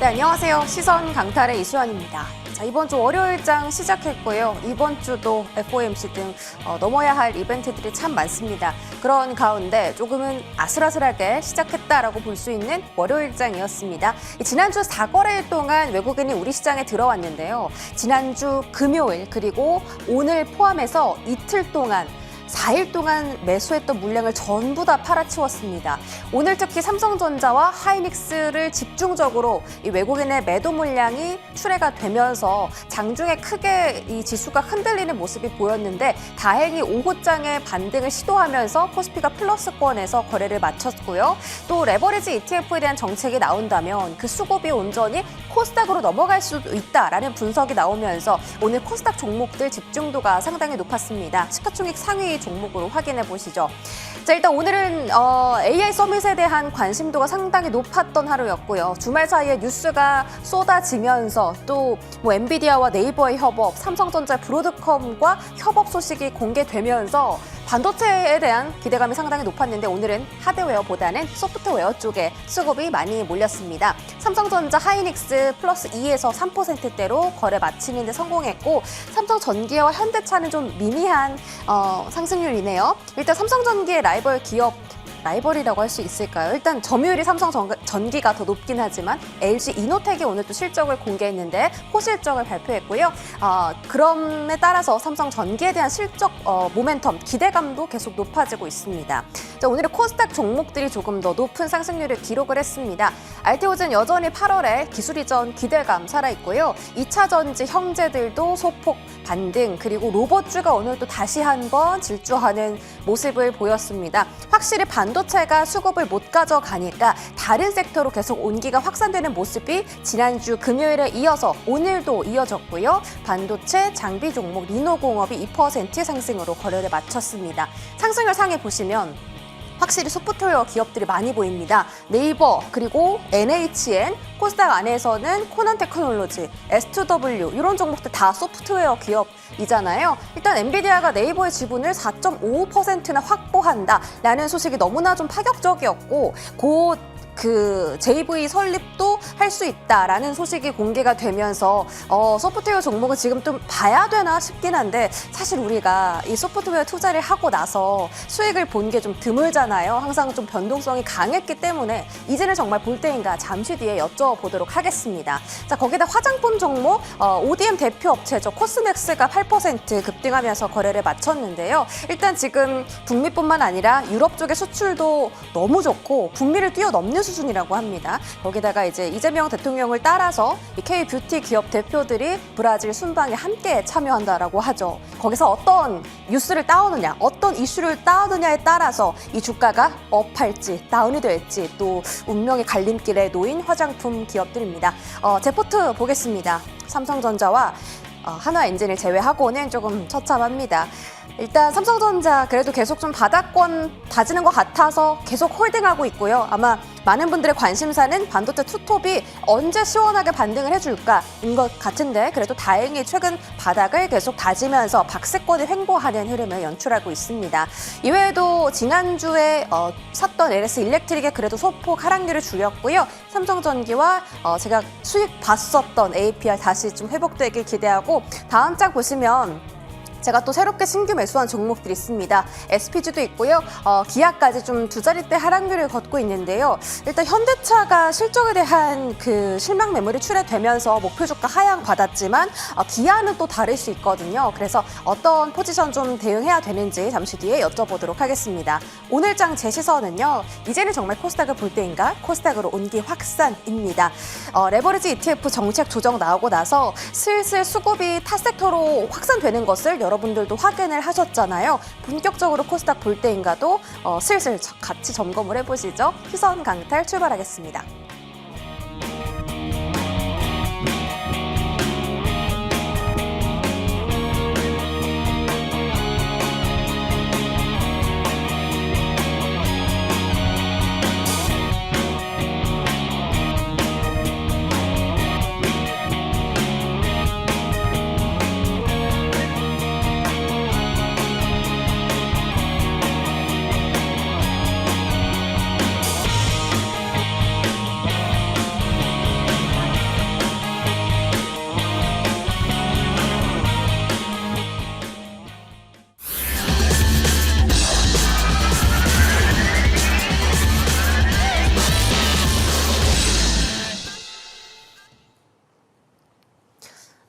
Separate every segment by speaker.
Speaker 1: 네, 안녕하세요. 시선 강탈의 이수연입니다. 자, 이번 주 월요일장 시작했고요. 이번 주도 FOMC 등 넘어야 할 이벤트들이 참 많습니다. 그런 가운데 조금은 아슬아슬하게 시작했다라고 볼 수 있는 월요일장이었습니다. 지난주 4거래일 동안 외국인이 우리 시장에 들어왔는데요. 지난주 금요일 그리고 오늘 포함해서 이틀 동안 4일 동안 매수했던 물량을 전부 다 팔아치웠습니다. 오늘 특히 삼성전자와 하이닉스를 집중적으로 이 외국인의 매도 물량이 출회가 되면서 장중에 크게 이 지수가 흔들리는 모습이 보였는데 다행히 오후장에 반등을 시도하면서 코스피가 플러스권에서 거래를 마쳤고요. 또 레버리지 ETF에 대한 정책이 나온다면 그 수급이 온전히 코스닥으로 넘어갈 수도 있다라는 분석이 나오면서 오늘 코스닥 종목들 집중도가 상당히 높았습니다. 시가총액 상위 종목으로 확인해 보시죠. 자, 일단 오늘은 AI 서밋에 대한 관심도가 상당히 높았던 하루였고요. 주말 사이에 뉴스가 쏟아지면서 또 엔비디아와 네이버의 협업, 삼성전자 브로드컴과 협업 소식이 공개되면서 반도체에 대한 기대감이 상당히 높았는데 오늘은 하드웨어보다는 소프트웨어 쪽에 수급이 많이 몰렸습니다. 삼성전자 하이닉스 플러스 2에서 3%대로 거래 마치는 데 성공했고 삼성전기와 현대차는 좀 미미한 상승률이네요. 일단 삼성전기의 라이벌 기업 라이벌이라고 할 수 있을까요? 일단 점유율이 삼성전기가 더 높긴 하지만 LG 이노텍이 오늘 또 실적을 공개했는데 호실적을 발표했고요. 그럼에 따라서 삼성전기에 대한 실적 모멘텀, 기대감도 계속 높아지고 있습니다. 자, 오늘의 코스닥 종목들이 조금 더 높은 상승률을 기록을 했습니다. 알테오즈는 여전히 8월에 기술 이전 기대감 살아있고요. 2차 전지 형제들도 소폭 반등, 그리고 로봇주가 오늘 또 다시 한번 질주하는 모습을 보였습니다. 확실히 반도체가 수급을 못 가져가니까 다른 섹터로 계속 온기가 확산되는 모습이 지난주 금요일에 이어서 오늘도 이어졌고요. 반도체, 장비 종목 리노공업이 2% 상승으로 거래를 마쳤습니다. 상승률 상에 보시면 확실히 소프트웨어 기업들이 많이 보입니다. 네이버, 그리고 NHN, 코스닥 안에서는 코난 테크놀로지, S2W 이런 종목들 다 소프트웨어 기업이잖아요. 일단 엔비디아가 네이버의 지분을 4.55%나 확보한다라는 소식이 너무나 좀 파격적이었고 곧 그 JV 설립도 할 수 있다라는 소식이 공개가 되면서 소프트웨어 종목은 지금 좀 봐야 되나 싶긴 한데 사실 우리가 이 소프트웨어 투자를 하고 나서 수익을 본 게 좀 드물잖아요. 항상 좀 변동성이 강했기 때문에 이제는 정말 볼 때인가 잠시 뒤에 여쭤보도록 하겠습니다. 자, 거기다 화장품 종목 ODM 대표 업체죠. 코스맥스가 8% 급등하면서 거래를 마쳤는데요. 일단 지금 북미뿐만 아니라 유럽 쪽의 수출도 너무 좋고 북미를 뛰어넘는 수준이라고 합니다. 거기다가 이제 이재명 대통령을 따라서 이 K-뷰티 기업 대표들이 브라질 순방에 함께 참여한다라고 하죠. 거기서 어떤 뉴스를 따오느냐, 어떤 이슈를 따오느냐에 따라서 이 주가가 업할지 다운이 될지 또 운명의 갈림길에 놓인 화장품 기업들입니다. 제 포트 보겠습니다. 삼성전자와 한화엔진을 제외하고는 조금 처참합니다. 일단 삼성전자 그래도 계속 좀 바닥권 다지는 것 같아서 계속 홀딩하고 있고요. 아마 많은 분들의 관심사는 반도체 투톱이 언제 시원하게 반등을 해줄까인 것 같은데 그래도 다행히 최근 바닥을 계속 다지면서 박스권을 횡보하는 흐름을 연출하고 있습니다. 이외에도 지난주에 샀던 LS 일렉트릭에 그래도 소폭 하락률을 줄였고요. 삼성전기와 제가 수익 봤었던 APR 다시 좀 회복되길 기대하고 다음 장 보시면 제가 또 새롭게 신규 매수한 종목들이 있습니다. SPG도 있고요. 기아까지 좀 두 자릿대 하락률을 걷고 있는데요. 일단 현대차가 실적에 대한 그 실망 매물이 출회되면서 목표 주가 하향 받았지만 기아는 또 다를 수 있거든요. 그래서 어떤 포지션 좀 대응해야 되는지 잠시 뒤에 여쭤보도록 하겠습니다. 오늘장 제 시선은요. 이제는 정말 코스닥을 볼 때인가? 코스닥으로 온기 확산입니다. 레버리지 ETF 정책 조정 나오고 나서 슬슬 수급이 타 섹터로 확산되는 것을 여러분들도 확인을 하셨잖아요. 본격적으로 코스닥 볼 때인가도 슬슬 같이 점검을 해보시죠. 시선 강탈 출발하겠습니다.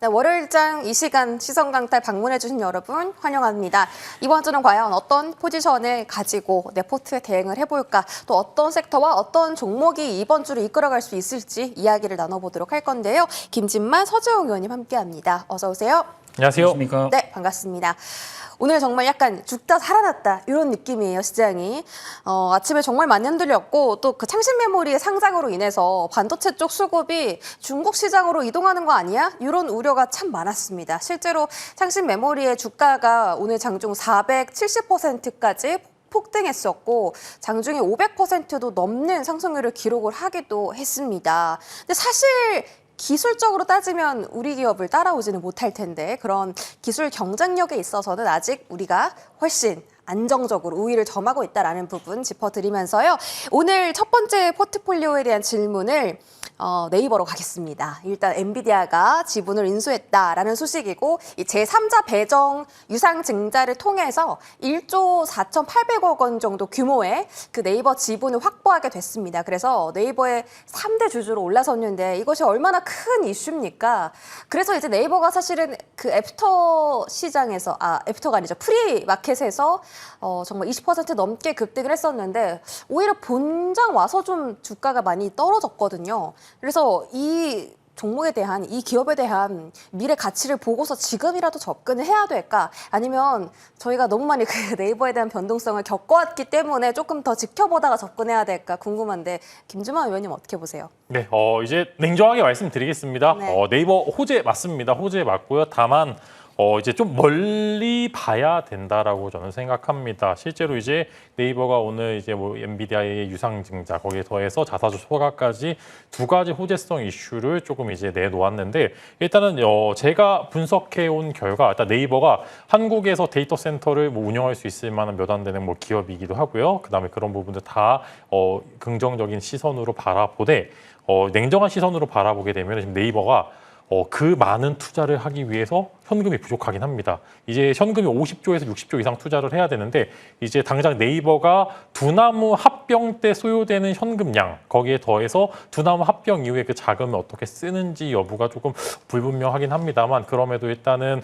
Speaker 1: 네, 월요일장 이 시간 시선강탈 방문해주신 여러분 환영합니다. 이번 주는 과연 어떤 포지션을 가지고 내 포트에 대응을 해볼까, 또 어떤 섹터와 어떤 종목이 이번 주를 이끌어갈 수 있을지 이야기를 나눠보도록 할 건데요. 김진만, 서재용 의원님 함께합니다. 어서 오세요.
Speaker 2: 안녕하세요.
Speaker 3: 안녕하십니까?
Speaker 1: 네, 반갑습니다. 오늘 정말 약간 죽다 살아났다 이런 느낌이에요, 시장이. 아침에 정말 많이 흔들렸고 또 그 창신 메모리의 상장으로 인해서 반도체 쪽 수급이 중국 시장으로 이동하는 거 아니야? 이런 우려가 참 많았습니다. 실제로 창신 메모리의 주가가 오늘 장중 470%까지 폭등했었고 장중에 500%도 넘는 상승률을 기록을 하기도 했습니다. 근데 사실 기술적으로 따지면 우리 기업을 따라오지는 못할 텐데 그런 기술 경쟁력에 있어서는 아직 우리가 훨씬 안정적으로 우위를 점하고 있다는 부분 짚어드리면서요. 오늘 첫 번째 포트폴리오에 대한 질문을 네이버로 가겠습니다. 일단 엔비디아가 지분을 인수했다라는 소식이고 이 제3자 배정 유상증자를 통해서 1조 4,800억 원 정도 규모의 그 네이버 지분을 확보하게 됐습니다. 그래서 네이버의 3대 주주로 올라섰는데 이것이 얼마나 큰 이슈입니까? 그래서 이제 네이버가 사실은 그 애프터 시장에서 애프터가 아니죠. 프리마켓에서 정말 20% 넘게 급등을 했었는데 오히려 본장 와서 좀 주가가 많이 떨어졌거든요. 그래서 이 종목에 대한, 이 기업에 대한 미래 가치를 보고서 지금이라도 접근을 해야 될까? 아니면 저희가 너무 많이 그 네이버에 대한 변동성을 겪어왔기 때문에 조금 더 지켜보다가 접근해야 될까 궁금한데 김주만 의원님 어떻게 보세요?
Speaker 2: 네, 이제 냉정하게 말씀드리겠습니다.
Speaker 1: 네.
Speaker 2: 네이버 호재 맞습니다. 호재 맞고요. 다만 이제 좀 멀리 봐야 된다라고 저는 생각합니다. 실제로 이제 네이버가 오늘 이제 뭐 엔비디아의 유상증자 거기에 더해서 자사주 소각까지 두 가지 호재성 이슈를 조금 이제 내놓았는데 일단은 제가 분석해온 결과 일단 네이버가 한국에서 데이터 센터를 뭐 운영할 수 있을 만한 몇 안 되는 뭐 기업이기도 하고요. 그다음에 그런 부분들 다 긍정적인 시선으로 바라보되 냉정한 시선으로 바라보게 되면 지금 네이버가 그 많은 투자를 하기 위해서 현금이 부족하긴 합니다. 이제 현금이 50조에서 60조 이상 투자를 해야 되는데 이제 당장 네이버가 두나무 합병 때 소요되는 현금량 거기에 더해서 두나무 합병 이후에 그 자금을 어떻게 쓰는지 여부가 조금 불분명하긴 합니다만 그럼에도 일단은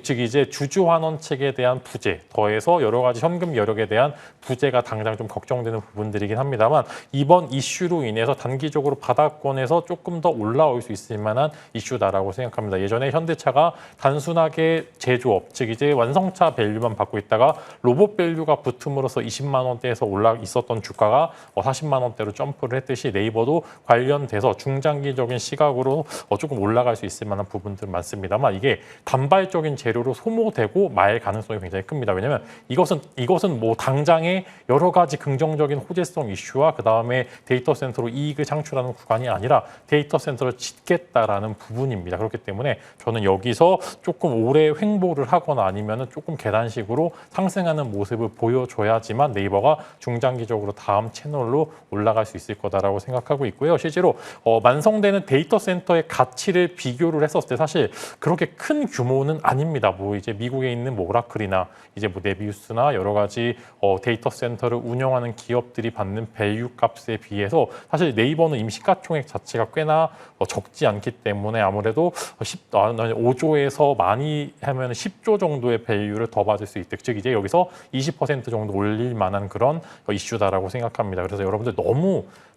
Speaker 2: 즉 이제 주주 환원책에 대한 부재 더해서 여러 가지 현금 여력에 대한 부재가 당장 좀 걱정되는 부분들이긴 합니다만 이번 이슈로 인해서 단기적으로 바닥권에서 조금 더 올라올 수 있을 만한 이슈다라고 생각합니다. 예전에 현대차가 단순하게 제조업, 즉 이제 완성차 밸류만 받고 있다가 로봇 밸류가 붙음으로써 20만 원대에서 올라 있었던 주가가 40만 원대로 점프를 했듯이 네이버도 관련돼서 중장기적인 시각으로 조금 올라갈 수 있을 만한 부분들 많습니다만 이게 단발적인 재료로 소모되고 말 가능성이 굉장히 큽니다. 왜냐하면 이것은 뭐 당장의 여러 가지 긍정적인 호재성 이슈와 그 다음에 데이터 센터로 이익을 창출하는 구간이 아니라 데이터 센터를 짓겠다라는 부분입니다. 그렇기 때문에 저는 여기서 조금 오래 횡보를 하거나 아니면은 조금 계단식으로 상승하는 모습을 보여줘야지만 네이버가 중장기적으로 다음 채널로 올라갈 수 있을 거다라고 생각하고 있고요. 실제로 완성되는 데이터 센터의 가치를 비교를 했었을 때 사실 그렇게 큰 규모는 아닙니다. 뭐 이제 미국에 있는 뭐 오라클이나 이제 뭐 네비우스나 여러 가지 데이터 센터를 운영하는 기업들이 받는 밸류 값에 비해서 사실 네이버는 이미 시가총액 자체가 꽤나 적지 않기 때문에 아무래도 5조에서 많이 하면 10조 정도의 밸류를 더 받을 수 있다. 즉 이제 여기서 20% 정도 올릴 만한 그런 이슈다라고 생각합니다. 그래서 여러분들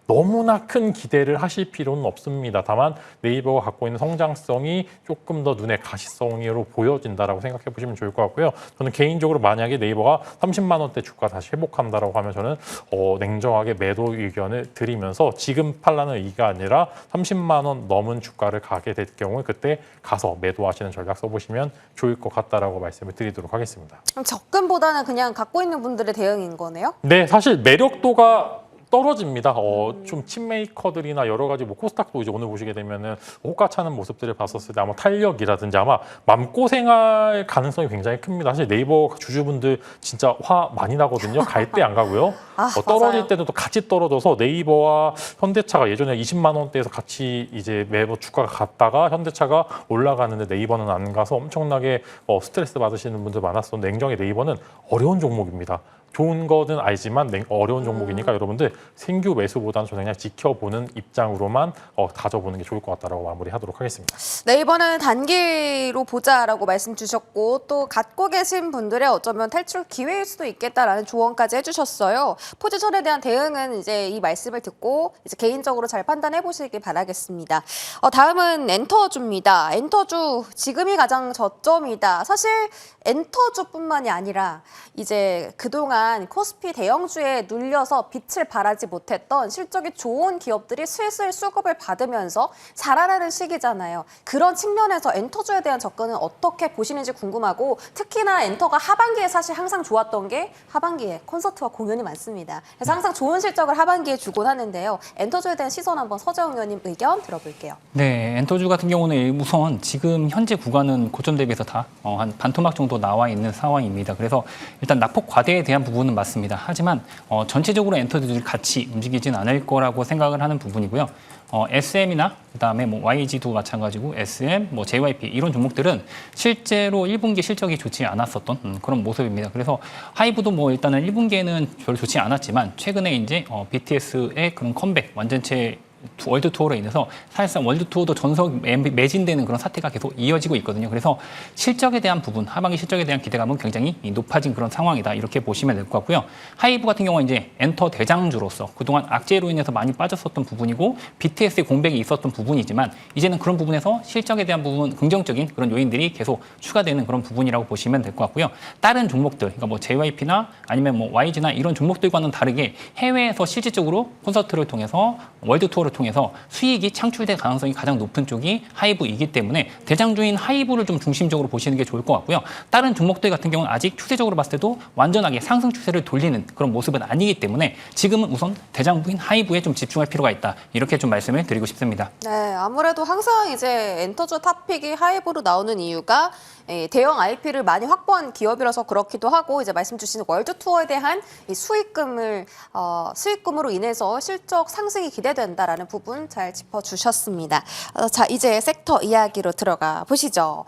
Speaker 2: 너무나 큰 기대를 하실 필요는 없습니다. 다만 네이버가 갖고 있는 성장성이 조금 더 눈에 가시성으로 보여진다라고 생각해 보시면 좋을 것 같고요. 저는 개인적으로 만약에 네이버가 30만 원대 주가 다시 회복한다라고 하면 저는 냉정하게 매도 의견을 드리면서 지금 팔라는 의의가 아니라 30만 원 넘은 주가를 가게 될 경우 그때 가서 매도하시는 전략 써보시면 좋을 것 같다라고 말씀을 드리도록 하겠습니다.
Speaker 1: 그럼 접근보다는 그냥 갖고 있는 분들의 대응인 거네요?
Speaker 2: 네, 사실 매력도가 떨어집니다. 좀 칩메이커들이나 여러 가지 뭐 코스닥도 이제 오늘 보시게 되면은 호가차는 모습들을 봤었을 때 아마 탄력이라든지 아마 맘고생할 가능성이 굉장히 큽니다. 사실 네이버 주주분들 진짜 화 많이 나거든요. 갈 때 안 가고요. 떨어질 때도 또 같이 떨어져서 네이버와 현대차가 예전에 20만 원대에서 같이 이제 매번 주가가 갔다가 현대차가 올라가는데 네이버는 안 가서 엄청나게 스트레스 받으시는 분들 많았었는데 냉정히 네이버는 어려운 종목입니다. 좋은 거는 알지만 어려운 종목이니까 여러분들 신규 매수보다는 저는 그냥 지켜보는 입장으로만 가져보는 게 좋을 것 같다라고 마무리하도록 하겠습니다.
Speaker 1: 네, 이번에는 단기로 보자라고 말씀 주셨고 또 갖고 계신 분들의 어쩌면 탈출 기회일 수도 있겠다라는 조언까지 해주셨어요. 포지션에 대한 대응은 이제 이 말씀을 듣고 이제 개인적으로 잘 판단해 보시길 바라겠습니다. 다음은 엔터주입니다. 엔터주 지금이 가장 저점이다. 사실 엔터주뿐만이 아니라 이제 그동안 코스피 대형주에 눌려서 빛을 발하지 못했던 실적이 좋은 기업들이 슬슬 수급을 받으면서 자라나는 시기잖아요. 그런 측면에서 엔터주에 대한 접근은 어떻게 보시는지 궁금하고 특히나 엔터가 하반기에 사실 항상 좋았던 게 하반기에 콘서트와 공연이 많습니다. 그래서 항상 좋은 실적을 하반기에 주곤 하는데요. 엔터주에 대한 시선 한번 서재영 의원님 의견 들어볼게요.
Speaker 3: 네, 엔터주 같은 경우는 우선 지금 현재 구간은 고점 대비해서 다 한 반토막 정도 나와 있는 상황입니다. 그래서 일단 낙폭 과대에 대한 부분은 맞습니다. 하지만 전체적으로 엔터주들이 같이 움직이진 않을 거라고 생각을 하는 부분이고요. SM이나 그다음에 뭐 YG도 마찬가지고 SM, 뭐 JYP 이런 종목들은 실제로 1분기 실적이 좋지 않았었던 그런 모습입니다. 그래서 하이브도 뭐 일단은 1분기에는 별로 좋지 않았지만 최근에 이제 BTS의 그런 컴백 완전체 월드 투어로 인해서 사실상 월드 투어도 전석 매진되는 그런 사태가 계속 이어지고 있거든요. 그래서 실적에 대한 부분, 하반기 실적에 대한 기대감은 굉장히 높아진 그런 상황이다. 이렇게 보시면 될 것 같고요. 하이브 같은 경우는 이제 엔터 대장주로서 그동안 악재로 인해서 많이 빠졌었던 부분이고 BTS의 공백이 있었던 부분이지만 이제는 그런 부분에서 실적에 대한 부분, 긍정적인 그런 요인들이 계속 추가되는 그런 부분이라고 보시면 될 것 같고요. 다른 종목들, 그러니까 뭐 JYP나 아니면 뭐 YG나 이런 종목들과는 다르게 해외에서 실질적으로 콘서트를 통해서 월드 투어를 통해서 수익이 창출될 가능성이 가장 높은 쪽이 하이브이기 때문에 대장주인 하이브를 좀 중심적으로 보시는 게 좋을 것 같고요. 다른 종목들 같은 경우는 아직 추세적으로 봤을 때도 완전하게 상승 추세를 돌리는 그런 모습은 아니기 때문에 지금은 우선 대장부인 하이브에 좀 집중할 필요가 있다. 이렇게 좀 말씀을 드리고 싶습니다.
Speaker 1: 네, 아무래도 항상 이제 엔터주 탑픽이 하이브로 나오는 이유가 대형 IP를 많이 확보한 기업이라서 그렇기도 하고 이제 말씀 주신 월드 투어에 대한 이 수익금으로 인해서 실적 상승이 기대된다라는 부분 잘 짚어주셨습니다. 자, 이제 섹터 이야기로 들어가 보시죠.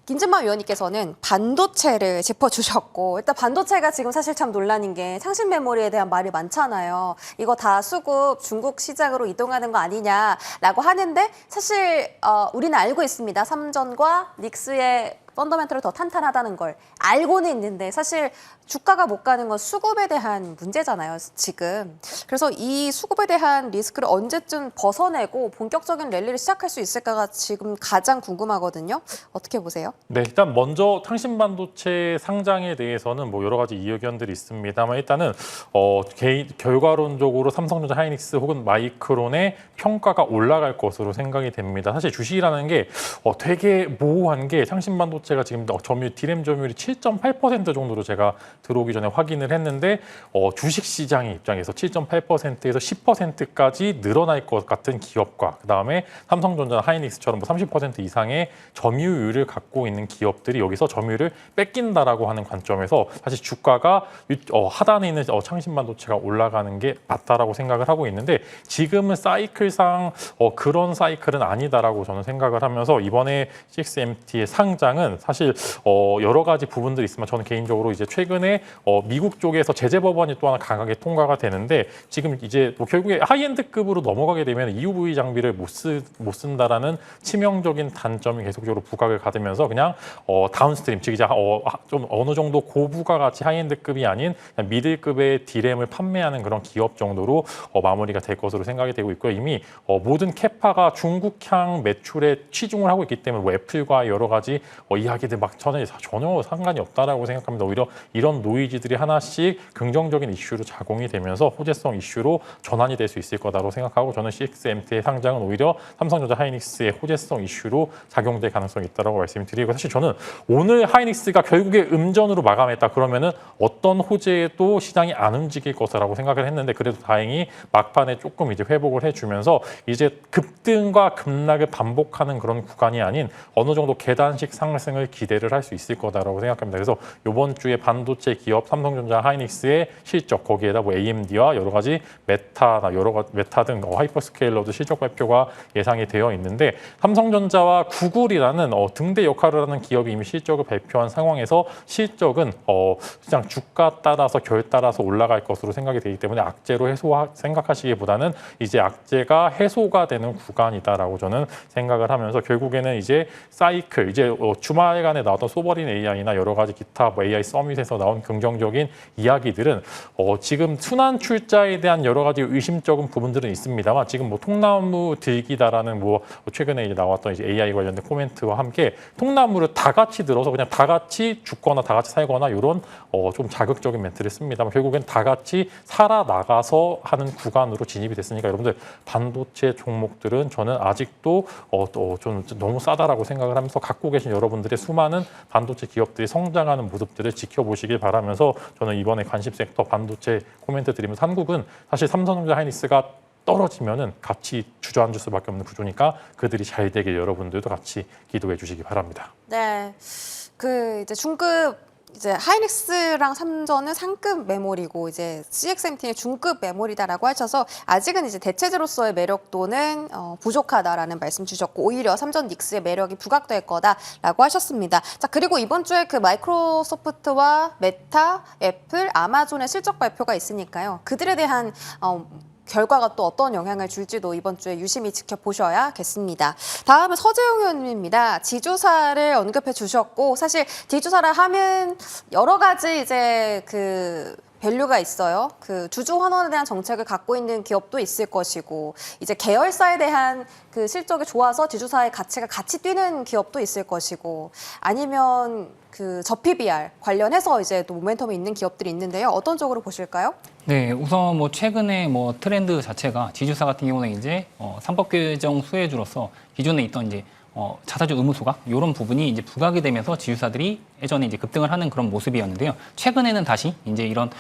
Speaker 1: 김진만 위원님께서는 반도체를 짚어주셨고 일단 반도체가 지금 사실 참 논란인 게 창신 메모리에 대한 말이 많잖아요. 이거 다 수급 중국 시장으로 이동하는 거 아니냐라고 하는데 사실 우리는 알고 있습니다. 삼전과 닉스의 펀더멘털이 더 탄탄하다는 걸 알고는 있는데 사실 주가가 못 가는 건 수급에 대한 문제잖아요, 지금. 그래서 이 수급에 대한 리스크를 언제쯤 벗어내고 본격적인 랠리를 시작할 수 있을까가 지금 가장 궁금하거든요. 어떻게 보세요?
Speaker 2: 네, 일단 먼저 창신반도체 상장에 대해서는 뭐 여러 가지 의견들이 있습니다만 일단은 결과론적으로 삼성전자, 하이닉스 혹은 마이크론의 평가가 올라갈 것으로 생각이 됩니다. 사실 주식이라는 게 되게 모호한 게 창신반도체가 지금 디램 점유율이 7.8% 정도로 제가 들어오기 전에 확인을 했는데 주식시장의 입장에서 7.8%에서 10%까지 늘어날 것 같은 기업과 그다음에 삼성전자, 하이닉스처럼 30% 이상의 점유율을 갖고 있는 기업들이 여기서 점유율을 뺏긴다라고 하는 관점에서 사실 주가가 하단에 있는 창신반도체가 올라가는 게 맞다라고 생각을 하고 있는데 지금은 사이클상 그런 사이클은 아니다라고 저는 생각을 하면서 이번에 CXMT의 상장은 사실 여러 가지 부분들이 있지만 저는 개인적으로 이제 최근에 미국 쪽에서 제재 법안이 또 하나 강하게 통과가 되는데 지금 이제 뭐 결국에 하이엔드급으로 넘어가게 되면 EUV 장비를 못 쓴다라는 치명적인 단점이 계속적으로 부각을 받으면서 그냥 다운스트림 즉 이제 좀 어느 정도 고부가 가치 하이엔드급이 아닌 그냥 미들급의 디램을 판매하는 그런 기업 정도로 마무리가 될 것으로 생각이 되고 있고요. 이미 모든 캐파가 중국향 매출에 치중을 하고 있기 때문에 뭐 애플과 여러 가지 이야기들 막 전혀 상관이 없다라고 생각합니다. 오히려 이런 노이즈들이 하나씩 긍정적인 이슈로 작용이 되면서 호재성 이슈로 전환이 될 수 있을 거다라고 생각하고 저는 CXMT의 상장은 오히려 삼성전자, 하이닉스의 호재성 이슈로 작용될 가능성이 있다고 말씀드리고 사실 저는 오늘 하이닉스가 결국에 음전으로 마감했다 그러면은 어떤 호재도 시장이 안 움직일 것이라고 생각을 했는데 그래도 다행히 막판에 조금 이제 회복을 해주면서 이제 급등과 급락을 반복하는 그런 구간이 아닌 어느 정도 계단식 상승을 기대를 할 수 있을 거다라고 생각합니다. 그래서 이번 주에 반도체 기업 삼성전자, 하이닉스의 실적 거기에다 뭐 AMD와 여러 가지 메타 등 하이퍼스케일러도 실적 발표가 예상이 되어 있는데 삼성전자와 구글이라는 등대 역할을 부족하라는 기업이 이미 실적을 발표한 상황에서 실적은 그냥 주가 따라서 결 따라서 올라갈 것으로 생각이 되기 때문에 악재로 생각하시기보다는 이제 악재가 해소가 되는 구간이다라고 저는 생각을 하면서 결국에는 이제 사이클, 이제 주말간에 나왔던 소버린 AI나 여러 가지 기타 AI 서밋에서 나온 긍정적인 이야기들은 지금 순환 출자에 대한 여러 가지 의심적인 부분들은 있습니다만 지금 뭐 통나무 들기다라는 뭐 최근에 이제 나왔던 이제 AI 관련된 코멘트와 함께 통나무를 다 같이 들어서 그냥 다 같이 죽거나 다 같이 살거나 이런 좀 자극적인 멘트를 씁니다만 결국엔 다 같이 살아나가서 하는 구간으로 진입이 됐으니까 여러분들 반도체 종목들은 저는 아직도 좀 너무 싸다라고 생각을 하면서 갖고 계신 여러분들의 수많은 반도체 기업들이 성장하는 모습들을 지켜보시길 바라면서 저는 이번에 관심 섹터 반도체 코멘트 드리면서 한국은 사실 삼성전자 하이닉스가 떨어지면은 같이 주저앉을 수밖에 없는 구조니까 그들이 잘 되길 여러분들도 같이 기도해 주시기 바랍니다.
Speaker 1: 네, 그 이제 중급 이제 하이닉스랑 삼전은 상급 메모리고 이제 CXMT는 중급 메모리다라고 하셔서 아직은 이제 대체제로서의 매력도는 부족하다라는 말씀 주셨고 오히려 삼전 닉스의 매력이 부각될 거다라고 하셨습니다. 자, 그리고 이번 주에 그 마이크로소프트와 메타, 애플, 아마존의 실적 발표가 있으니까요. 그들에 대한 결과가 또 어떤 영향을 줄지도 이번 주에 유심히 지켜보셔야겠습니다. 다음은 서재용 의원님입니다. 지주사를 언급해 주셨고 사실 지주사라 하면 여러 가지 이제 그 밸류가 있어요. 그 주주 환원에 대한 정책을 갖고 있는 기업도 있을 것이고 이제 계열사에 대한 그 실적이 좋아서 지주사의 가치가 같이 뛰는 기업도 있을 것이고 아니면 그 저PBR 관련해서 이제 또 모멘텀이 있는 기업들이 있는데요. 어떤 쪽으로 보실까요?
Speaker 3: 네, 우선 뭐 최근에 뭐 트렌드 자체가 지주사 같은 경우는 이제 상법 개정 수혜주로서 기존에 있던 이제 자사주 의무 소각 이런 부분이 이제 부각이 되면서 지주사들이 예전에 이제 급등을 하는 그런 모습이었는데요. 최근에는 다시 이제 이런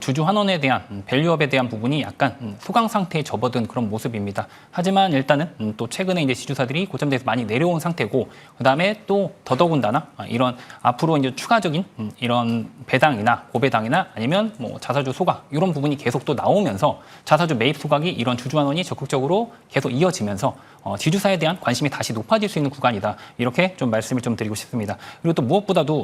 Speaker 3: 주주 환원에 대한 밸류업에 대한 부분이 약간 소강 상태에 접어든 그런 모습입니다. 하지만 일단은 또 최근에 이제 지주사들이 고점대에서 많이 내려온 상태고 그다음에 또 더더군다나 이런 앞으로 이제 추가적인 이런 배당이나 고배당이나 아니면 뭐 자사주 소각 이런 부분이 계속 또 나오면서 자사주 매입 소각이 이런 주주 환원이 적극적으로 계속 이어지면서 지주사에 대한 관심이 다시 높아질 수 있는 구간이다. 이렇게 좀 말씀을 좀 드리고 싶습니다. 그리고 또 무엇보다도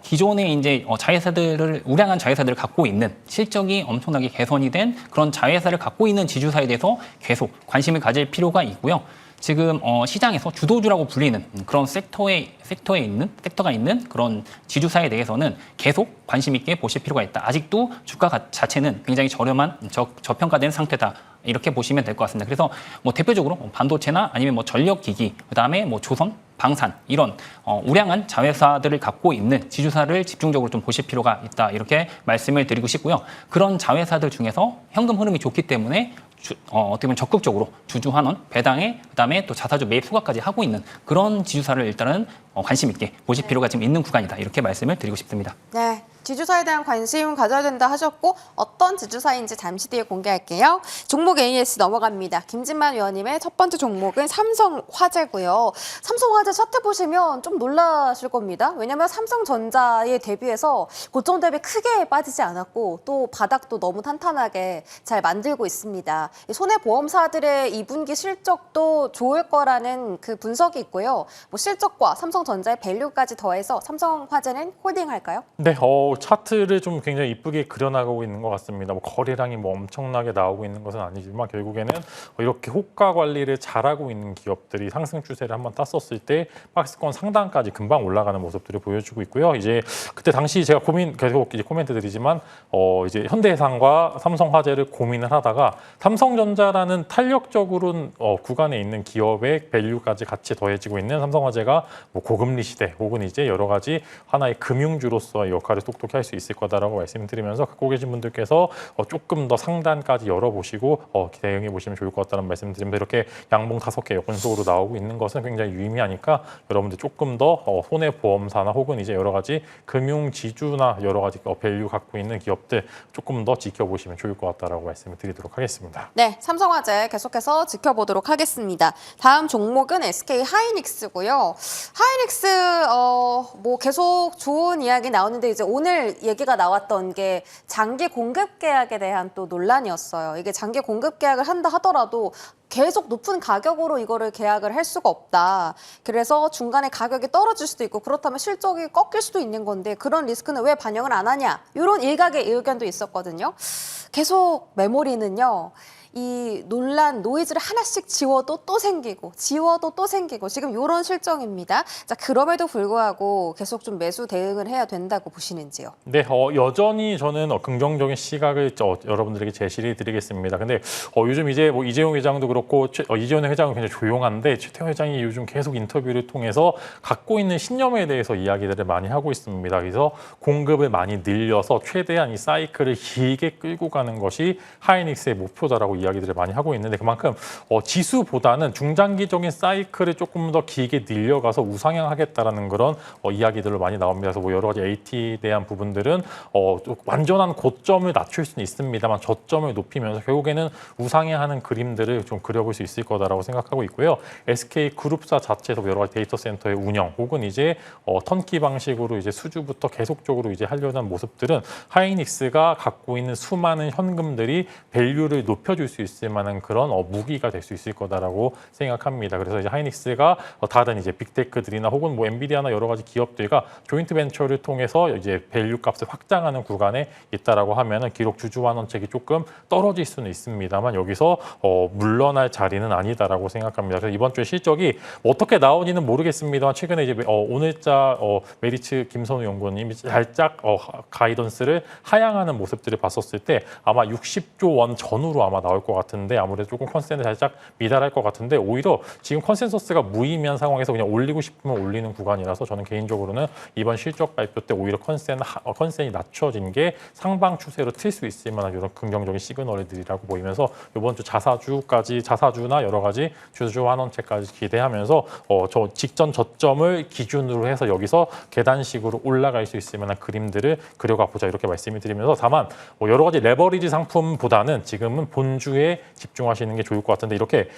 Speaker 3: 기존에 이제 자회사들을 우량한 자회사들을 갖고 있는 실적이 엄청나게 개선이 된 그런 자회사를 갖고 있는 지주사에 대해서 계속 관심을 가질 필요가 있고요. 지금 시장에서 주도주라고 불리는 그런 섹터가 있는 그런 지주사에 대해서는 계속 관심 있게 보실 필요가 있다. 아직도 주가 자체는 굉장히 저렴한 저평가된 상태다. 이렇게 보시면 될 것 같습니다. 그래서 뭐 대표적으로 반도체나 아니면 뭐 전력기기, 그다음에 뭐 조선, 방산 이런 우량한 자회사들을 갖고 있는 지주사를 집중적으로 좀 보실 필요가 있다. 이렇게 말씀을 드리고 싶고요. 그런 자회사들 중에서 현금 흐름이 좋기 때문에 어떻게 보면 적극적으로 주주 환원, 배당에 그다음에 또 자사주 매입 소각까지 하고 있는 그런 지주사를 일단은 관심 있게 보실 필요가 지금 있는 구간이다. 이렇게 말씀을 드리고 싶습니다.
Speaker 1: 네. 지주사에 대한 관심 가져야 된다 하셨고 어떤 지주사인지 잠시 뒤에 공개할게요. 종목 AS 넘어갑니다. 김진만 위원님의 첫 번째 종목은 삼성화재고요. 삼성화재 차트 보시면 좀 놀라실 겁니다. 왜냐하면 삼성전자에 대비해서 고점 대비 크게 빠지지 않았고 또 바닥도 너무 탄탄하게 잘 만들고 있습니다. 손해보험사들의 2분기 실적도 좋을 거라는 그 분석이 있고요. 뭐 실적과 삼성전자의 밸류까지 더해서 삼성화재는 홀딩할까요?
Speaker 2: 네, 차트를 좀 굉장히 이쁘게 그려나가고 있는 것 같습니다. 뭐 거래량이 뭐 엄청나게 나오고 있는 것은 아니지만 결국에는 이렇게 호가 관리를 잘하고 있는 기업들이 상승 추세를 한번 땄었을 때 박스권 상단까지 금방 올라가는 모습들을 보여주고 있고요. 이제 그때 당시 제가 계속 이제 코멘트 드리지만 이제 현대해상과 삼성화재를 고민을 하다가 삼성전자라는 탄력적으로는 구간에 있는 기업의 밸류까지 같이 더해지고 있는 삼성화재가 뭐 고금리 시대 혹은 이제 여러 가지 하나의 금융주로서의 역할을 똑똑히 할 수 있을 거다라고 말씀드리면서 갖고 계신 분들께서 조금 더 상단까지 열어보시고 대응해 보시면 좋을 것 같다는 말씀드리면서 이렇게 양봉 5개 연속으로 나오고 있는 것은 굉장히 유의미하니까 여러분들 조금 더 손해보험사나 혹은 이제 여러 가지 금융지주나 여러 가지 밸류 갖고 있는 기업들 조금 더 지켜보시면 좋을 것 같다라고 말씀을 드리도록 하겠습니다.
Speaker 1: 네, 삼성화재 계속해서 지켜보도록 하겠습니다. 다음 종목은 SK 하이닉스고요. 하이닉스 뭐 계속 좋은 이야기 나오는데 이제 오늘 오늘 얘기가 나왔던 게 장기 공급 계약에 대한 또 논란이었어요. 이게 장기 공급 계약을 한다 하더라도 계속 높은 가격으로 이거를 계약을 할 수가 없다. 그래서 중간에 가격이 떨어질 수도 있고 그렇다면 실적이 꺾일 수도 있는 건데 그런 리스크는 왜 반영을 안 하냐. 이런 일각의 의견도 있었거든요. 계속 메모리는요. 이 논란, 노이즈를 하나씩 지워도 또 생기고 지워도 또 생기고 지금 이런 실정입니다. 자, 그럼에도 불구하고 계속 좀 매수 대응을 해야 된다고 보시는지요?
Speaker 2: 네, 여전히 저는 긍정적인 시각을 여러분들에게 제시를 드리겠습니다. 근데 요즘 이제 뭐 이재용 회장도 그렇고 이재용 회장은 굉장히 조용한데 최태원 회장이 요즘 계속 인터뷰를 통해서 갖고 있는 신념에 대해서 이야기들을 많이 하고 있습니다. 그래서 공급을 많이 늘려서 최대한 이 사이클을 길게 끌고 가는 것이 하이닉스의 목표다라고 이야기들을 많이 하고 있는데 그만큼 지수보다는 중장기적인 사이클을 조금 더 길게 늘려가서 우상향하겠다라는 그런 이야기들을 많이 나옵니다. 그래서 뭐 여러 가지 AT에 대한 부분들은 완전한 고점을 낮출 수는 있습니다만 저점을 높이면서 결국에는 우상향하는 그림들을 좀 그려볼 수 있을 거다라고 생각하고 있고요. SK 그룹사 자체에서 여러 가지 데이터 센터의 운영 혹은 이제 턴키 방식으로 이제 수주부터 계속적으로 이제 하려는 모습들은 하이닉스가 갖고 있는 수많은 현금들이 밸류를 높여줄 수 있을 만한 그런 무기가 될 수 있을 거다라고 생각합니다. 그래서 이제 하이닉스가 다른 이제 빅테크들이나 혹은 뭐 엔비디아나 여러 가지 기업들과 조인트 벤처를 통해서 이제 밸류 값을 확장하는 구간에 있다라고 하면은 기록 주주 환원책이 조금 떨어질 수는 있습니다만 여기서 물러날 자리는 아니다라고 생각합니다. 그래서 이번 주에 실적이 어떻게 나오지는 모르겠습니다만 최근에 이제 오늘자 메리츠 김선우 연구원님이 살짝 가이던스를 하향하는 모습들을 봤었을 때 아마 60조 원 전후로 아마 나올 것 같은데 아무래도 조금 컨센서스 살짝 미달할 것 같은데 오히려 지금 컨센서스가 무의미한 상황에서 그냥 올리고 싶으면 올리는 구간이라서 저는 개인적으로는 이번 실적 발표 때 오히려 컨센이 낮춰진 게 상방 추세로 틀 수 있을 만한 이런 긍정적인 시그널들이라고 보이면서 이번 주 자사주나 여러 가지 주주 환원책까지 기대하면서 저 직전 저점을 기준으로 해서 여기서 계단식으로 올라갈 수 있을 만한 그림들을 그려가 보자 이렇게 말씀을 드리면서 다만 여러 가지 레버리지 상품보다는 지금은 본주에 집중하시는 게 좋을 것 같은데 이렇게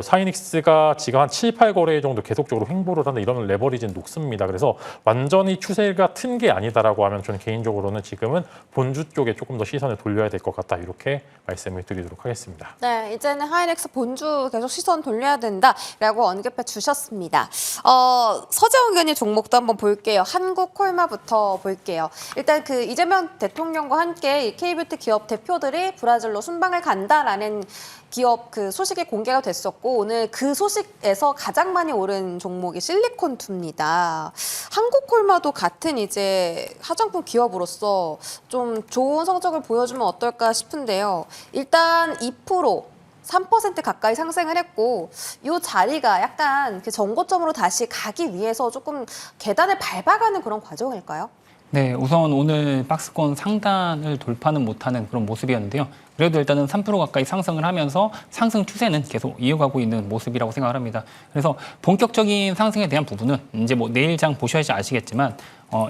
Speaker 2: 하이닉스가 지금 한 7, 8거래 정도 계속적으로 횡보를 하는데 이러면 레버리지는 높습니다. 그래서 완전히 추세가 튼 게 아니다라고 하면 저는 개인적으로는 지금은 본주 쪽에 조금 더 시선을 돌려야 될 것 같다 이렇게 말씀을 드리도록 하겠습니다.
Speaker 1: 네, 이제는 하이닉스 본주 계속 시선 돌려야 된다라고 언급해 주셨습니다. 서재원 의원님 종목도 한번 볼게요. 한국콜마부터 볼게요. 일단 그 이재명 대통령과 함께 이 K뷰티 기업 대표들이 브라질로 순방을 간다라는 기업 그 소식이 공개가 됐었고 오늘 그 소식에서 가장 많이 오른 종목이 실리콘2입니다. 한국콜마도 같은 이제 화장품 기업으로서 좀 좋은 성적을 보여주면 어떨까 싶은데요. 일단 2%, 3% 가까이 상승을 했고 이 자리가 약간 그 정고점으로 다시 가기 위해서 조금 계단을 밟아가는 그런 과정일까요?
Speaker 3: 네, 우선 오늘 박스권 상단을 돌파는 못하는 그런 모습이었는데요. 그래도 일단은 3% 가까이 상승을 하면서 상승 추세는 계속 이어가고 있는 모습이라고 생각을 합니다. 그래서 본격적인 상승에 대한 부분은 이제 뭐 내일장 보셔야지 아시겠지만